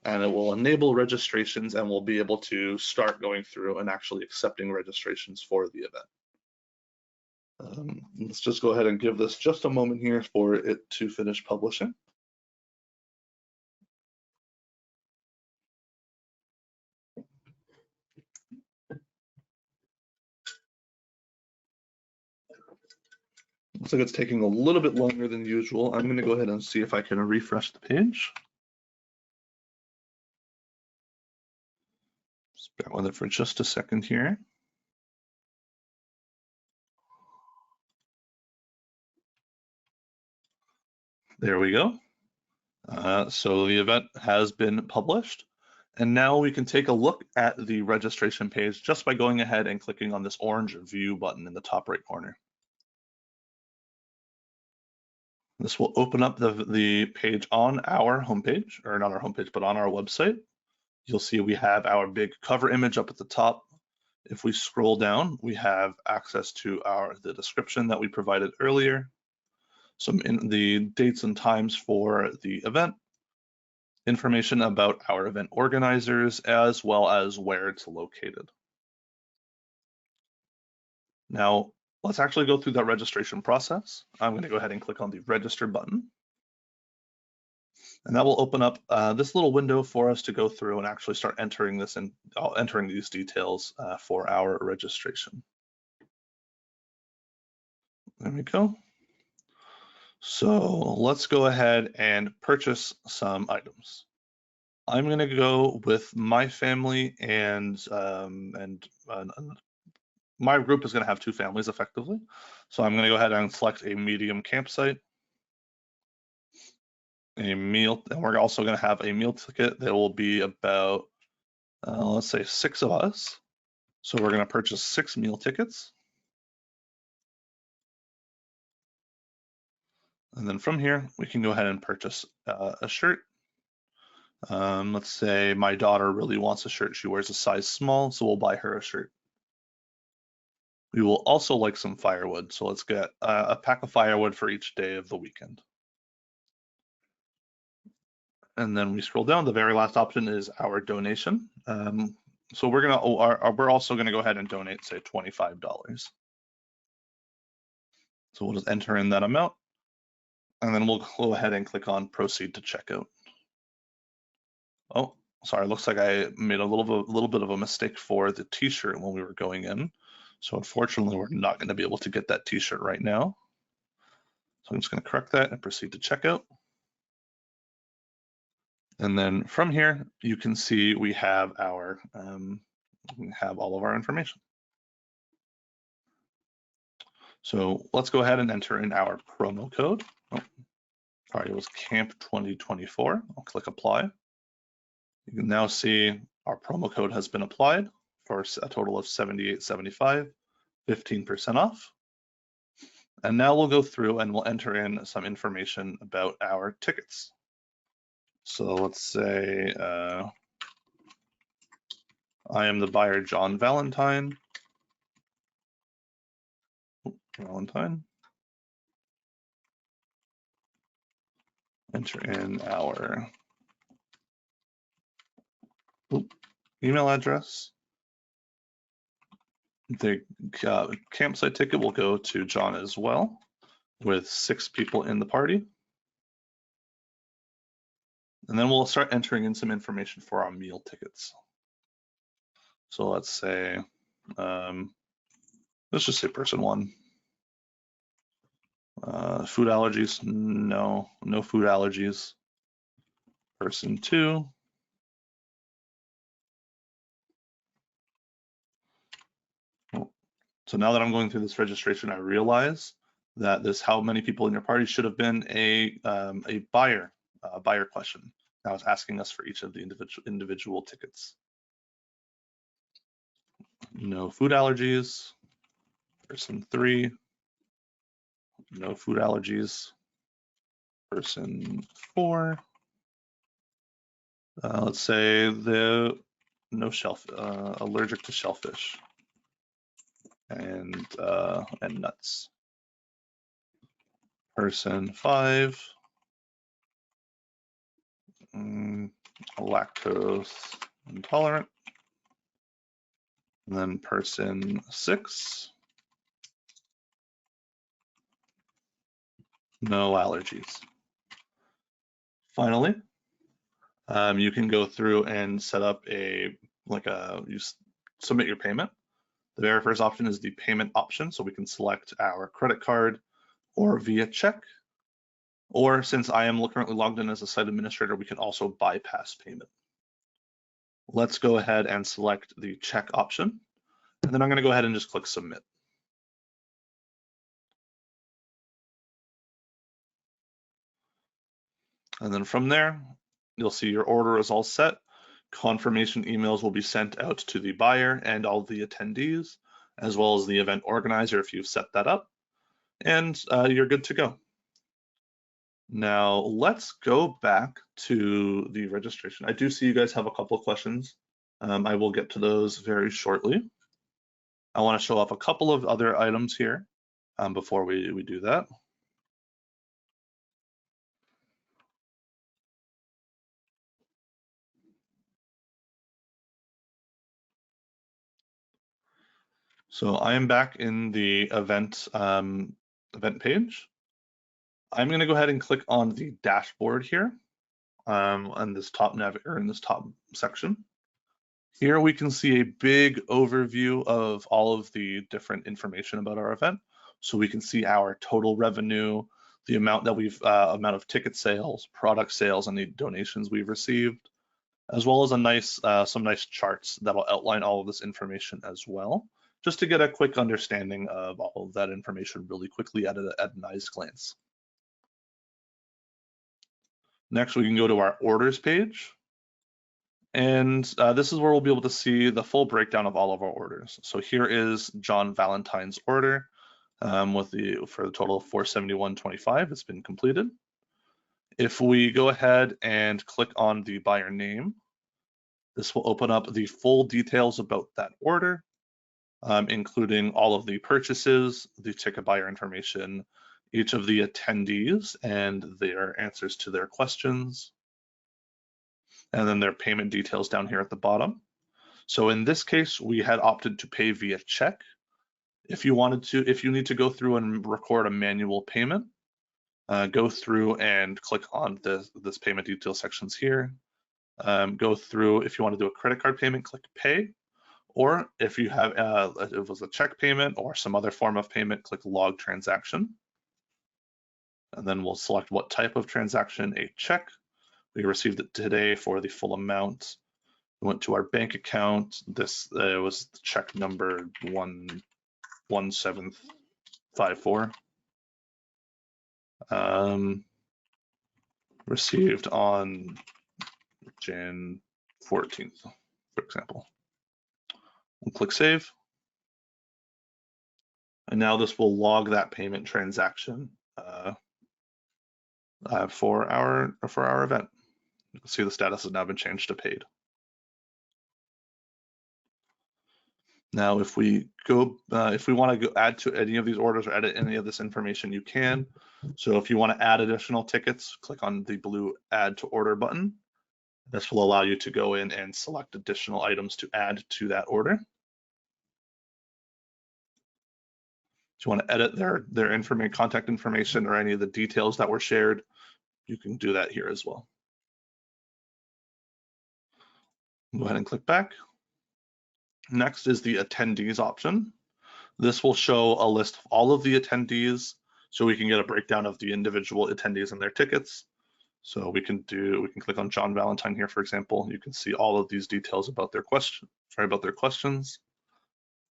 and it will enable registrations, and we'll be able to start going through and actually accepting registrations for the event. Let's just go ahead and give this just a moment here for it to finish publishing. Looks like it's taking a little bit longer than usual. I'm going to go ahead and see if I can refresh the page. Just bear with it for just a second here. There we go. So the event has been published. And now we can take a look at the registration page just by going ahead and clicking on this orange view button in the top right corner. This will open up the page on our homepage, or not our homepage, but on our website. You'll see we have our big cover image up at the top. If we scroll down, we have access to the description that we provided earlier, the dates and times for the event, information about our event organizers, as well as where it's located. Now, let's actually go through that registration process. I'm going to go ahead and click on the register button. And that will open up this little window for us to go through and actually start entering these details for our registration. There we go. So let's go ahead and purchase some items. I'm going to go with my family, and my group is going to have 2 families effectively. So I'm going to go ahead and select a medium campsite. a meal, and we're also going to have a meal ticket. There will be about, let's say 6 of us. So we're going to purchase 6 meal tickets. And then from here, we can go ahead and purchase a shirt. Let's say my daughter really wants a shirt. She wears a size small, so we'll buy her a shirt. We will also like some firewood, so let's get a pack of firewood for each day of the weekend. And then we scroll down. The very last option is our donation. So we're also gonna go ahead and donate, say $25. So we'll just enter in that amount, and then we'll go ahead and click on proceed to checkout. Oh, sorry, looks like I made a little bit of a mistake for the t-shirt when we were going in. So unfortunately, we're not gonna be able to get that t-shirt right now. So I'm just gonna correct that and proceed to checkout. And then from here, you can see we have all of our information. So let's go ahead and enter in our promo code. Oh, sorry, it was Camp 2024. I'll click apply. You can now see our promo code has been applied for a total of $78.75, 15% off. And now we'll go through and we'll enter in some information about our tickets. So let's say I am the buyer, John Valentine. Enter in our email address. The campsite ticket will go to John as well, with 6 people in the party. And then we'll start entering in some information for our meal tickets. So let's say, let's just say person 1. Food allergies, no food allergies. Person 2. So now that I'm going through this registration, I realize that this how many people in your party should have been a buyer question. Now it's asking us for each of the individual tickets. No food allergies. Person 3. No food allergies. Person 4. Let's say allergic to shellfish and nuts. Person 5. Lactose intolerant. And then person 6. No allergies. Finally, you can go through and set up you submit your payment. The very first option is the payment option, so we can select our credit card or via check. Or since I am currently logged in as a site administrator, we can also bypass payment. Let's go ahead and select the check option, and then I'm going to go ahead and just click submit. And then from there, you'll see your order is all set. Confirmation emails will be sent out to the buyer and all the attendees, as well as the event organizer if you've set that up, and you're good to go. Now let's go back to the registration. I do see you guys have a couple of questions. I will get to those very shortly. I want to show off a couple of other items here before we do that. So I am back in the event page. I'm going to go ahead and click on the dashboard here on this top in this top section. Here we can see a big overview of all of the different information about our event. So we can see our total revenue, the amount that amount of ticket sales, product sales, and the donations we've received, as well as some nice charts that'll outline all of this information as well, just to get a quick understanding of all of that information really quickly at a nice glance. Next, we can go to our orders page. And this is where we'll be able to see the full breakdown of all of our orders. So here is John Valentine's order for the total of $471.25. It's been completed. If we go ahead and click on the buyer name, this will open up the full details about that order, including all of the purchases, the ticket buyer information, each of the attendees and their answers to their questions, and then their payment details down here at the bottom. So in this case, we had opted to pay via check. If you need to go through and record a manual payment, go through and click on this payment detail sections here. Go through, if you want to do a credit card payment, click pay. Or if you have, if it was a check payment or some other form of payment, click log transaction. And then we'll select what type of transaction, a check. We received it today for the full amount. We went to our bank account. This was the check number 11754. Received on Jan 14th, for example. We'll click save. And now this will log that payment transaction for our event. You can see the status has now been changed to paid. Now, if we want to go add to any of these orders or edit any of this information, you can. So if you want to add additional tickets, click on the blue Add to Order button. This will allow you to go in and select additional items to add to that order. If you want to edit their contact information or any of the details that were shared, you can do that here as well. Go ahead and click back. Next is the attendees option. This will show a list of all of the attendees, so we can get a breakdown of the individual attendees and their tickets. So we can click on John Valentine here, for example. You can see all of these details about their questions.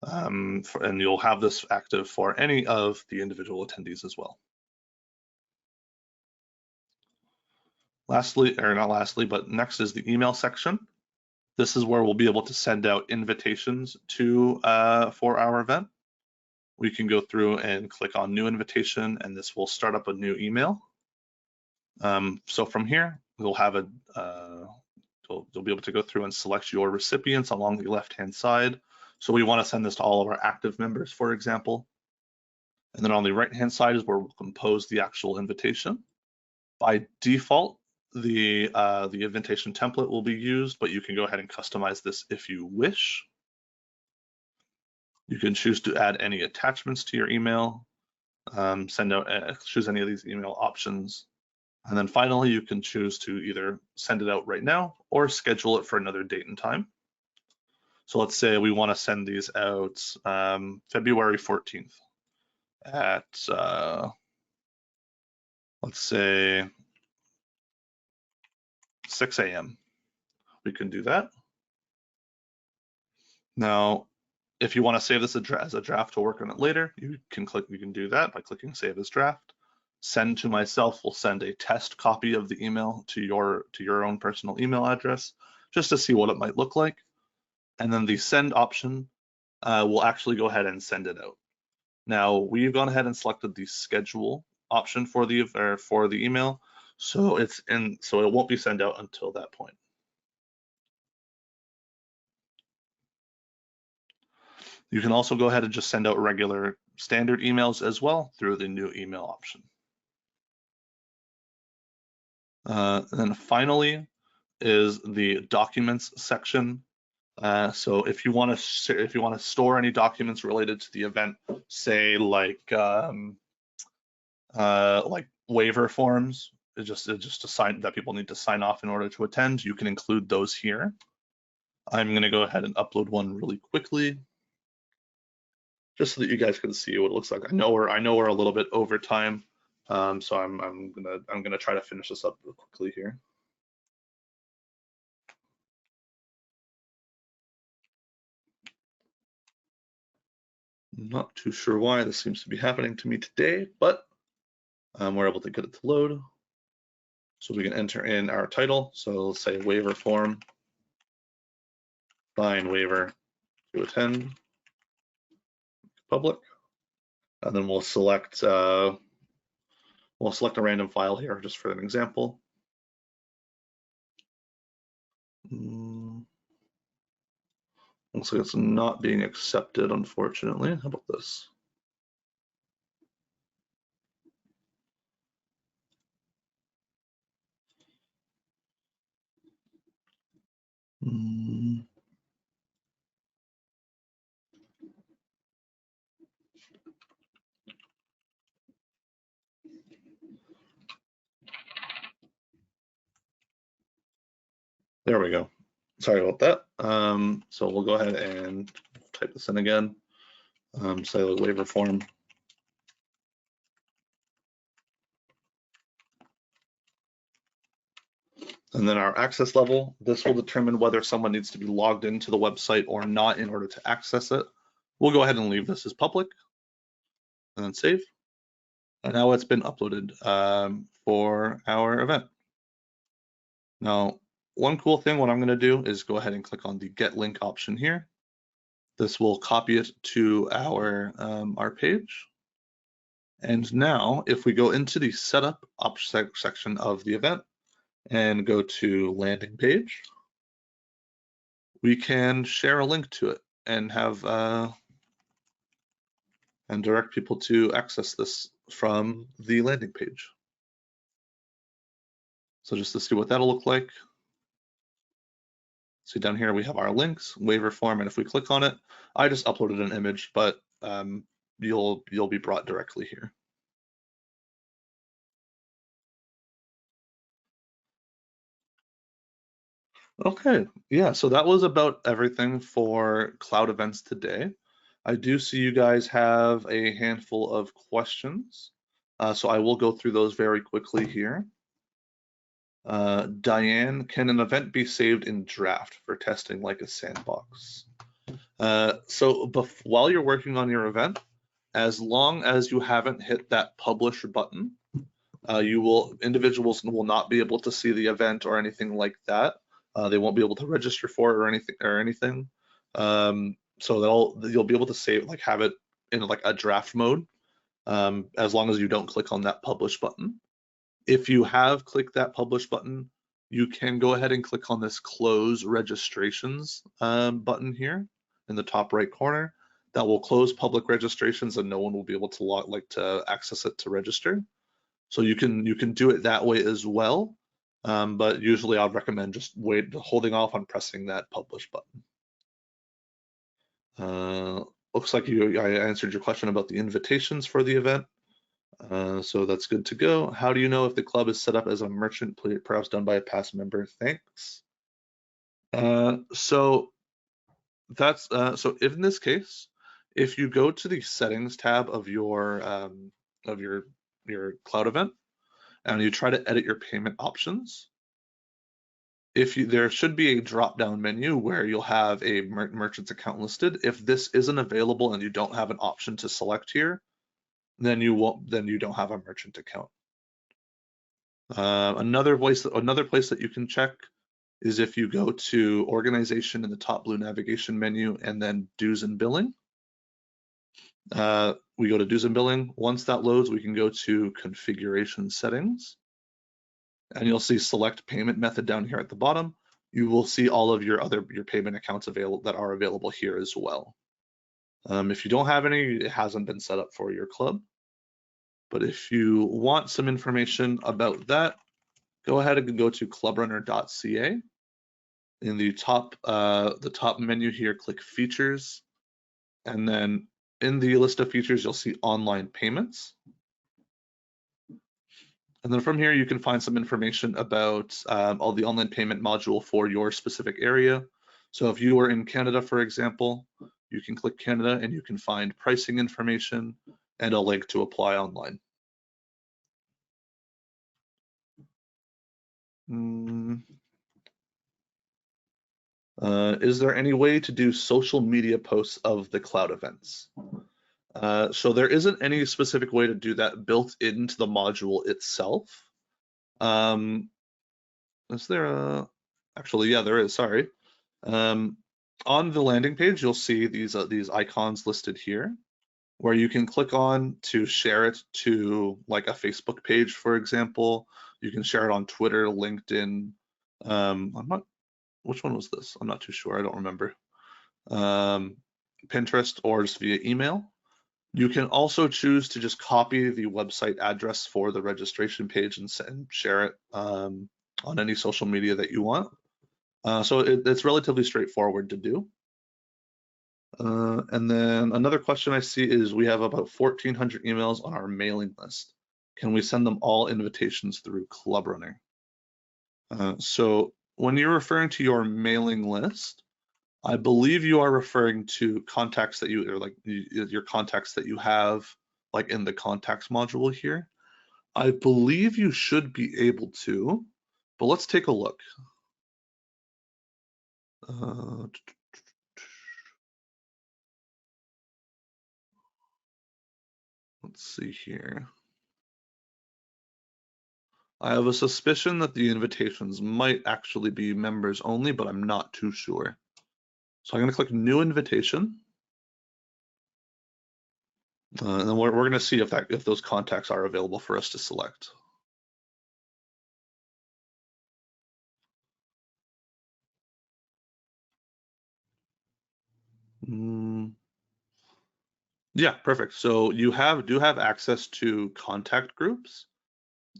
And you'll have this active for any of the individual attendees as well. Lastly, or not lastly, but next is the email section. This is where we'll be able to send out invitations for our event. We can go through and click on new invitation, and this will start up a new email. So from here, we'll have you'll be able to go through and select your recipients along the left-hand side. So we want to send this to all of our active members, for example. And then on the right-hand side is where we'll compose the actual invitation. By default, the invitation template will be used, but you can go ahead and customize this if you wish. You can choose to add any attachments to your email, choose any of these email options. And then finally, you can choose to either send it out right now or schedule it for another date and time. So let's say we want to send these out February 14th at, let's say, 6 a.m. We can do that. Now, if you want to save this as a draft to work on it later, you can do that by clicking Save as Draft. Send to myself will send a test copy of the email to your own personal email address, just to see what it might look like. And then the send option will actually go ahead and send it out. Now, we've gone ahead and selected the schedule option for the email, so it won't be sent out until that point. You can also go ahead and just send out regular standard emails as well through the new email option. And then finally is the documents section. So if you want to store any documents related to the event, say like waiver forms, just to sign that people need to sign off in order to attend, you can include those here. I'm going to go ahead and upload one really quickly, just so that you guys can see what it looks like. I know we're a little bit over time, so I'm gonna try to finish this up real quickly here. Not too sure why this seems to be happening to me today, but we're able to get it to load. So we can enter in our title. So let's say waiver form, sign waiver to attend, public, and then we'll select a random file here just for an example. Looks like it's not being accepted, unfortunately. How about this? There we go. Sorry about that. So we'll go ahead and type this in again. Say the waiver form. And then our access level, this will determine whether someone needs to be logged into the website or not in order to access it. We'll go ahead and leave this as public and then save. And now it's been uploaded for our event. Now, one cool thing, what I'm going to do is go ahead and click on the get link option here. This will copy it to our page. And now if we go into the setup section of the event and go to landing page, we can share a link to it and have and direct people to access this from the landing page. So just to see what that'll look like. See down here we have our links, waiver form, and if we click on it, I just uploaded an image, but you'll be brought directly here. Okay, yeah, so that was about everything for cloud events today. I do see you guys have a handful of questions, so I will go through those very quickly here. Diane, can an event be saved in draft for testing like a sandbox? So while you're working on your event, as long as you haven't hit that publish button, individuals will not be able to see the event or anything like that. They won't be able to register for it or anything. So you'll be able to save, like have it in like a draft mode, as long as you don't click on that publish button. If you have clicked that publish button, you can go ahead and click on this close registrations button here in the top right corner. That will close public registrations and no one will be able to access it to register. So you can do it that way as well, but usually I'd recommend just holding off on pressing that publish button. Looks like I answered your question about the invitations for the event. So that's good to go. How do you know if the club is set up as a merchant, perhaps done by a past member? Thanks. So in this case, if you go to the settings tab of your cloud event and you try to edit your payment options, there should be a drop-down menu where you'll have a merchant's account listed. If this isn't available and you don't have an option to select here, then you don't have a merchant account. Another place that you can check is if you go to organization in the top blue navigation menu and then dues and billing. We go to dues and billing. Once that loads, we can go to configuration settings and you'll see select payment method down here at the bottom. You will see all of your payment accounts that are available here as well. If you don't have any, it hasn't been set up for your club. But if you want some information about that, go ahead and go to clubrunner.ca. In the top menu here, click features, and then in the list of features, you'll see online payments. And then from here, you can find some information about all the online payment module for your specific area. So if you are in Canada, for example, you can click Canada and you can find pricing information and a link to apply online. Is there any way to do social media posts of the cloud events? So there isn't any specific way to do that built into the module itself. Is there a, actually, yeah, there is, sorry. On the landing page, you'll see these icons listed here, where you can click on to share it to like a Facebook page, for example. You can share it on Twitter, LinkedIn. Which one was this? I'm not too sure, I don't remember. Pinterest, or just via email. You can also choose to just copy the website address for the registration page and share it on any social media that you want. So it's relatively straightforward to do. And then another question I see is, we have about 1,400 emails on our mailing list. Can we send them all invitations through ClubRunner? So when you're referring to your mailing list, I believe you are referring to contacts that you, or like your contacts that you have like in the contacts module here. I believe you should be able to, but let's take a look. Let's see here. I have a suspicion that the invitations might actually be members only, but I'm not too sure. So I'm going to click New Invitation. And then we're going to see if those contacts are available for us to select. Yeah, perfect. So you do have access to contact groups,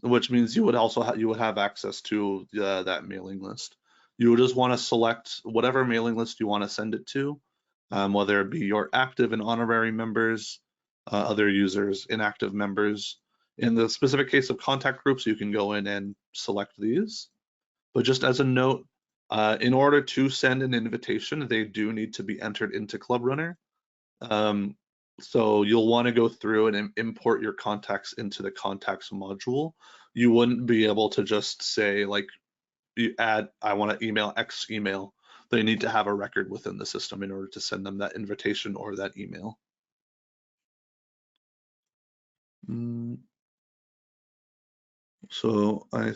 which means you would also have access to that mailing list. You would just want to select whatever mailing list you want to send it to, whether it be your active and honorary members, other users, inactive members. In the specific case of contact groups, you can go in and select these. But just as a note, in order to send an invitation, they do need to be entered into ClubRunner. So you'll want to go through and import your contacts into the contacts module. You wouldn't be able to just say like, I want to email X email. They need to have a record within the system in order to send them that invitation or that email. So I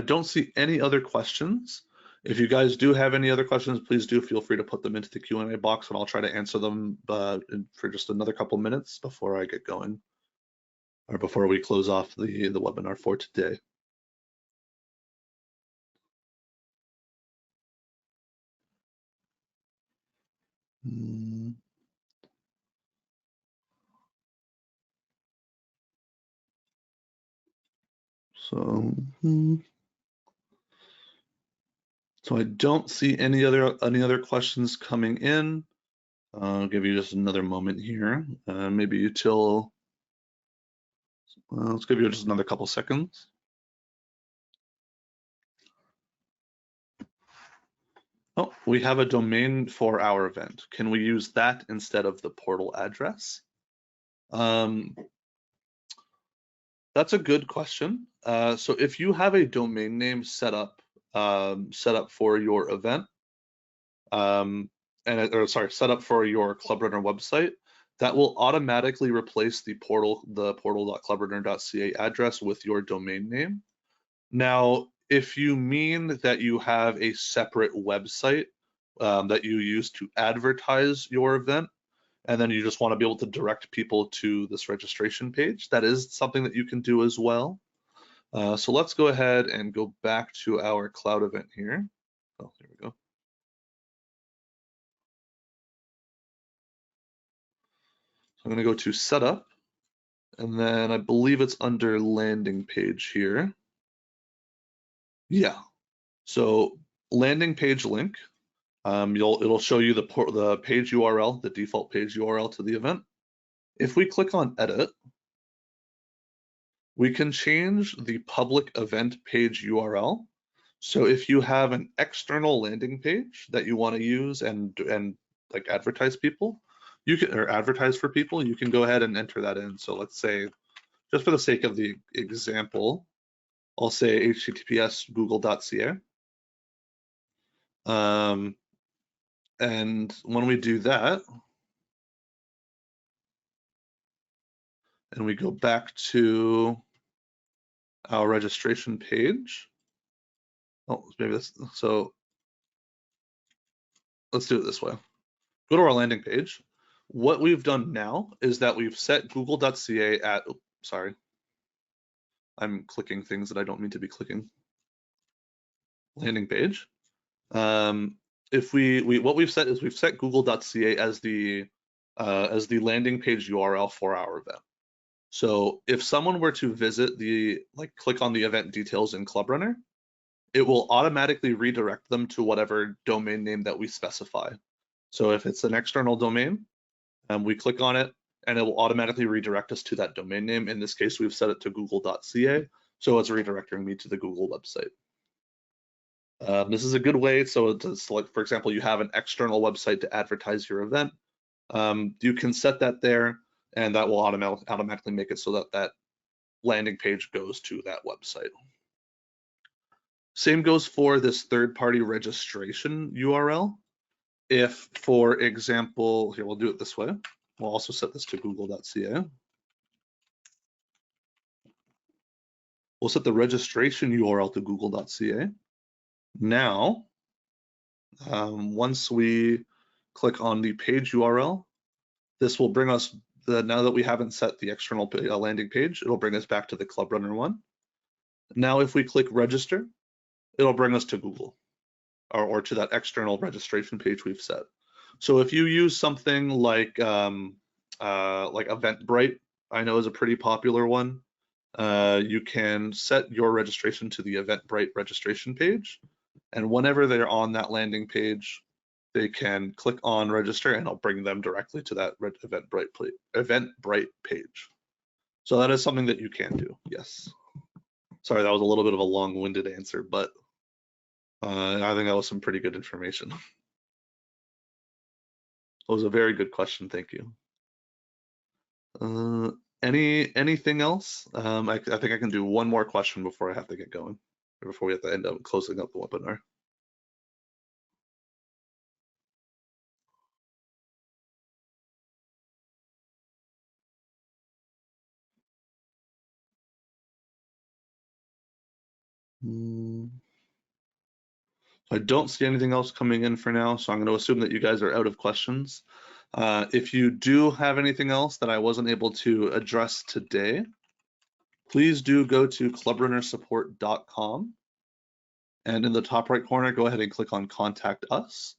don't see any other questions. If you guys do have any other questions, please do feel free to put them into the Q&A box, and I'll try to answer them for just another couple minutes before I get going, or before we close off the webinar for today. So I don't see any other questions coming in. I'll give you just another moment here, maybe till, let's give you just another couple seconds. Oh, we have a domain for our event. Can we use that instead of the portal address? That's a good question. So if you have a domain name set up for your event, set up for your ClubRunner website, that will automatically replace the portal.clubrunner.ca address with your domain name. Now, if you mean that you have a separate website that you use to advertise your event, and then you just want to be able to direct people to this registration page, that is something that you can do as well. So let's go ahead and go back to our cloud event here. Oh, there we go. So I'm going to go to setup, and then I believe it's under landing page here. Yeah. So landing page link. It'll show you the page URL, the default page URL to the event. If we click on edit, we can change the public event page URL. So if you have an external landing page that you want to use and like advertise people, advertise for people, you can go ahead and enter that in. So let's say, just for the sake of the example, I'll say https google.ca. And when we do that, and we go back to our registration page. Oh, maybe this, so let's do it this way. Go to our landing page. What we've done now is that we've set google.ca at, oops, sorry, I'm clicking things that I don't mean to be clicking. Landing page. If what we've set is we've set google.ca as the landing page URL for our event. So if someone were to visit click on the event details in ClubRunner, it will automatically redirect them to whatever domain name that we specify. So if it's an external domain, we click on it and it will automatically redirect us to that domain name. In this case, we've set it to google.ca, so it's redirecting me to the Google website. This is a good way, so to select, for example, you have an external website to advertise your event. You can set that there, and that will automatically make it so that that landing page goes to that website. Same goes for this third-party registration URL. If, for example, here, we'll do it this way. We'll also set this to google.ca. We'll set the registration URL to google.ca. Now, once we click on the page URL, this will bring us, now that we haven't set the external landing page, it'll bring us back to the ClubRunner one. Now, if we click register, it'll bring us to Google or to that external registration page we've set. So if you use something like Eventbrite, I know is a pretty popular one. You can set your registration to the Eventbrite registration page, and whenever they're on that landing page, they can click on register and it'll bring them directly to that Eventbrite page. So that is something that you can do, yes. Sorry, that was a little bit of a long-winded answer, but I think that was some pretty good information. That was a very good question, thank you. Anything else? I think I can do one more question before I have to get going, or before we have to end up closing up the webinar. I don't see anything else coming in for now, so I'm going to assume that you guys are out of questions. If you do have anything else that I wasn't able to address today, please do go to clubrunnersupport.com, and in the top right corner, go ahead and click on Contact Us.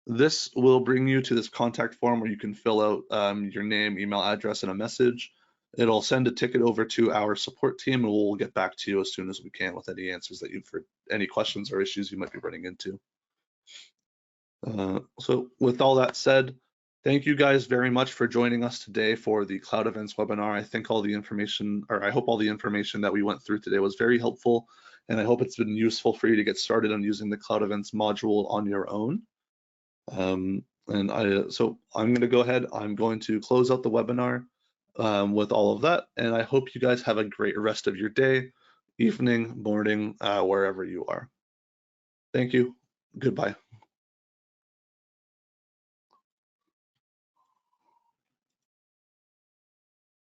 This will bring you to this contact form where you can fill out your name, email address, and a message. It'll send a ticket over to our support team, and we'll get back to you as soon as we can with any answers that for any questions or issues you might be running into. So with all that said, thank you guys very much for joining us today for the Cloud Events webinar. I think all the information, or I hope all the information that we went through today was very helpful, and I hope it's been useful for you to get started on using the Cloud Events module on your own. So I'm going to go ahead, I'm going to close out the webinar with all of that, and I hope you guys have a great rest of your day, evening, morning, wherever you are. Thank you. Goodbye.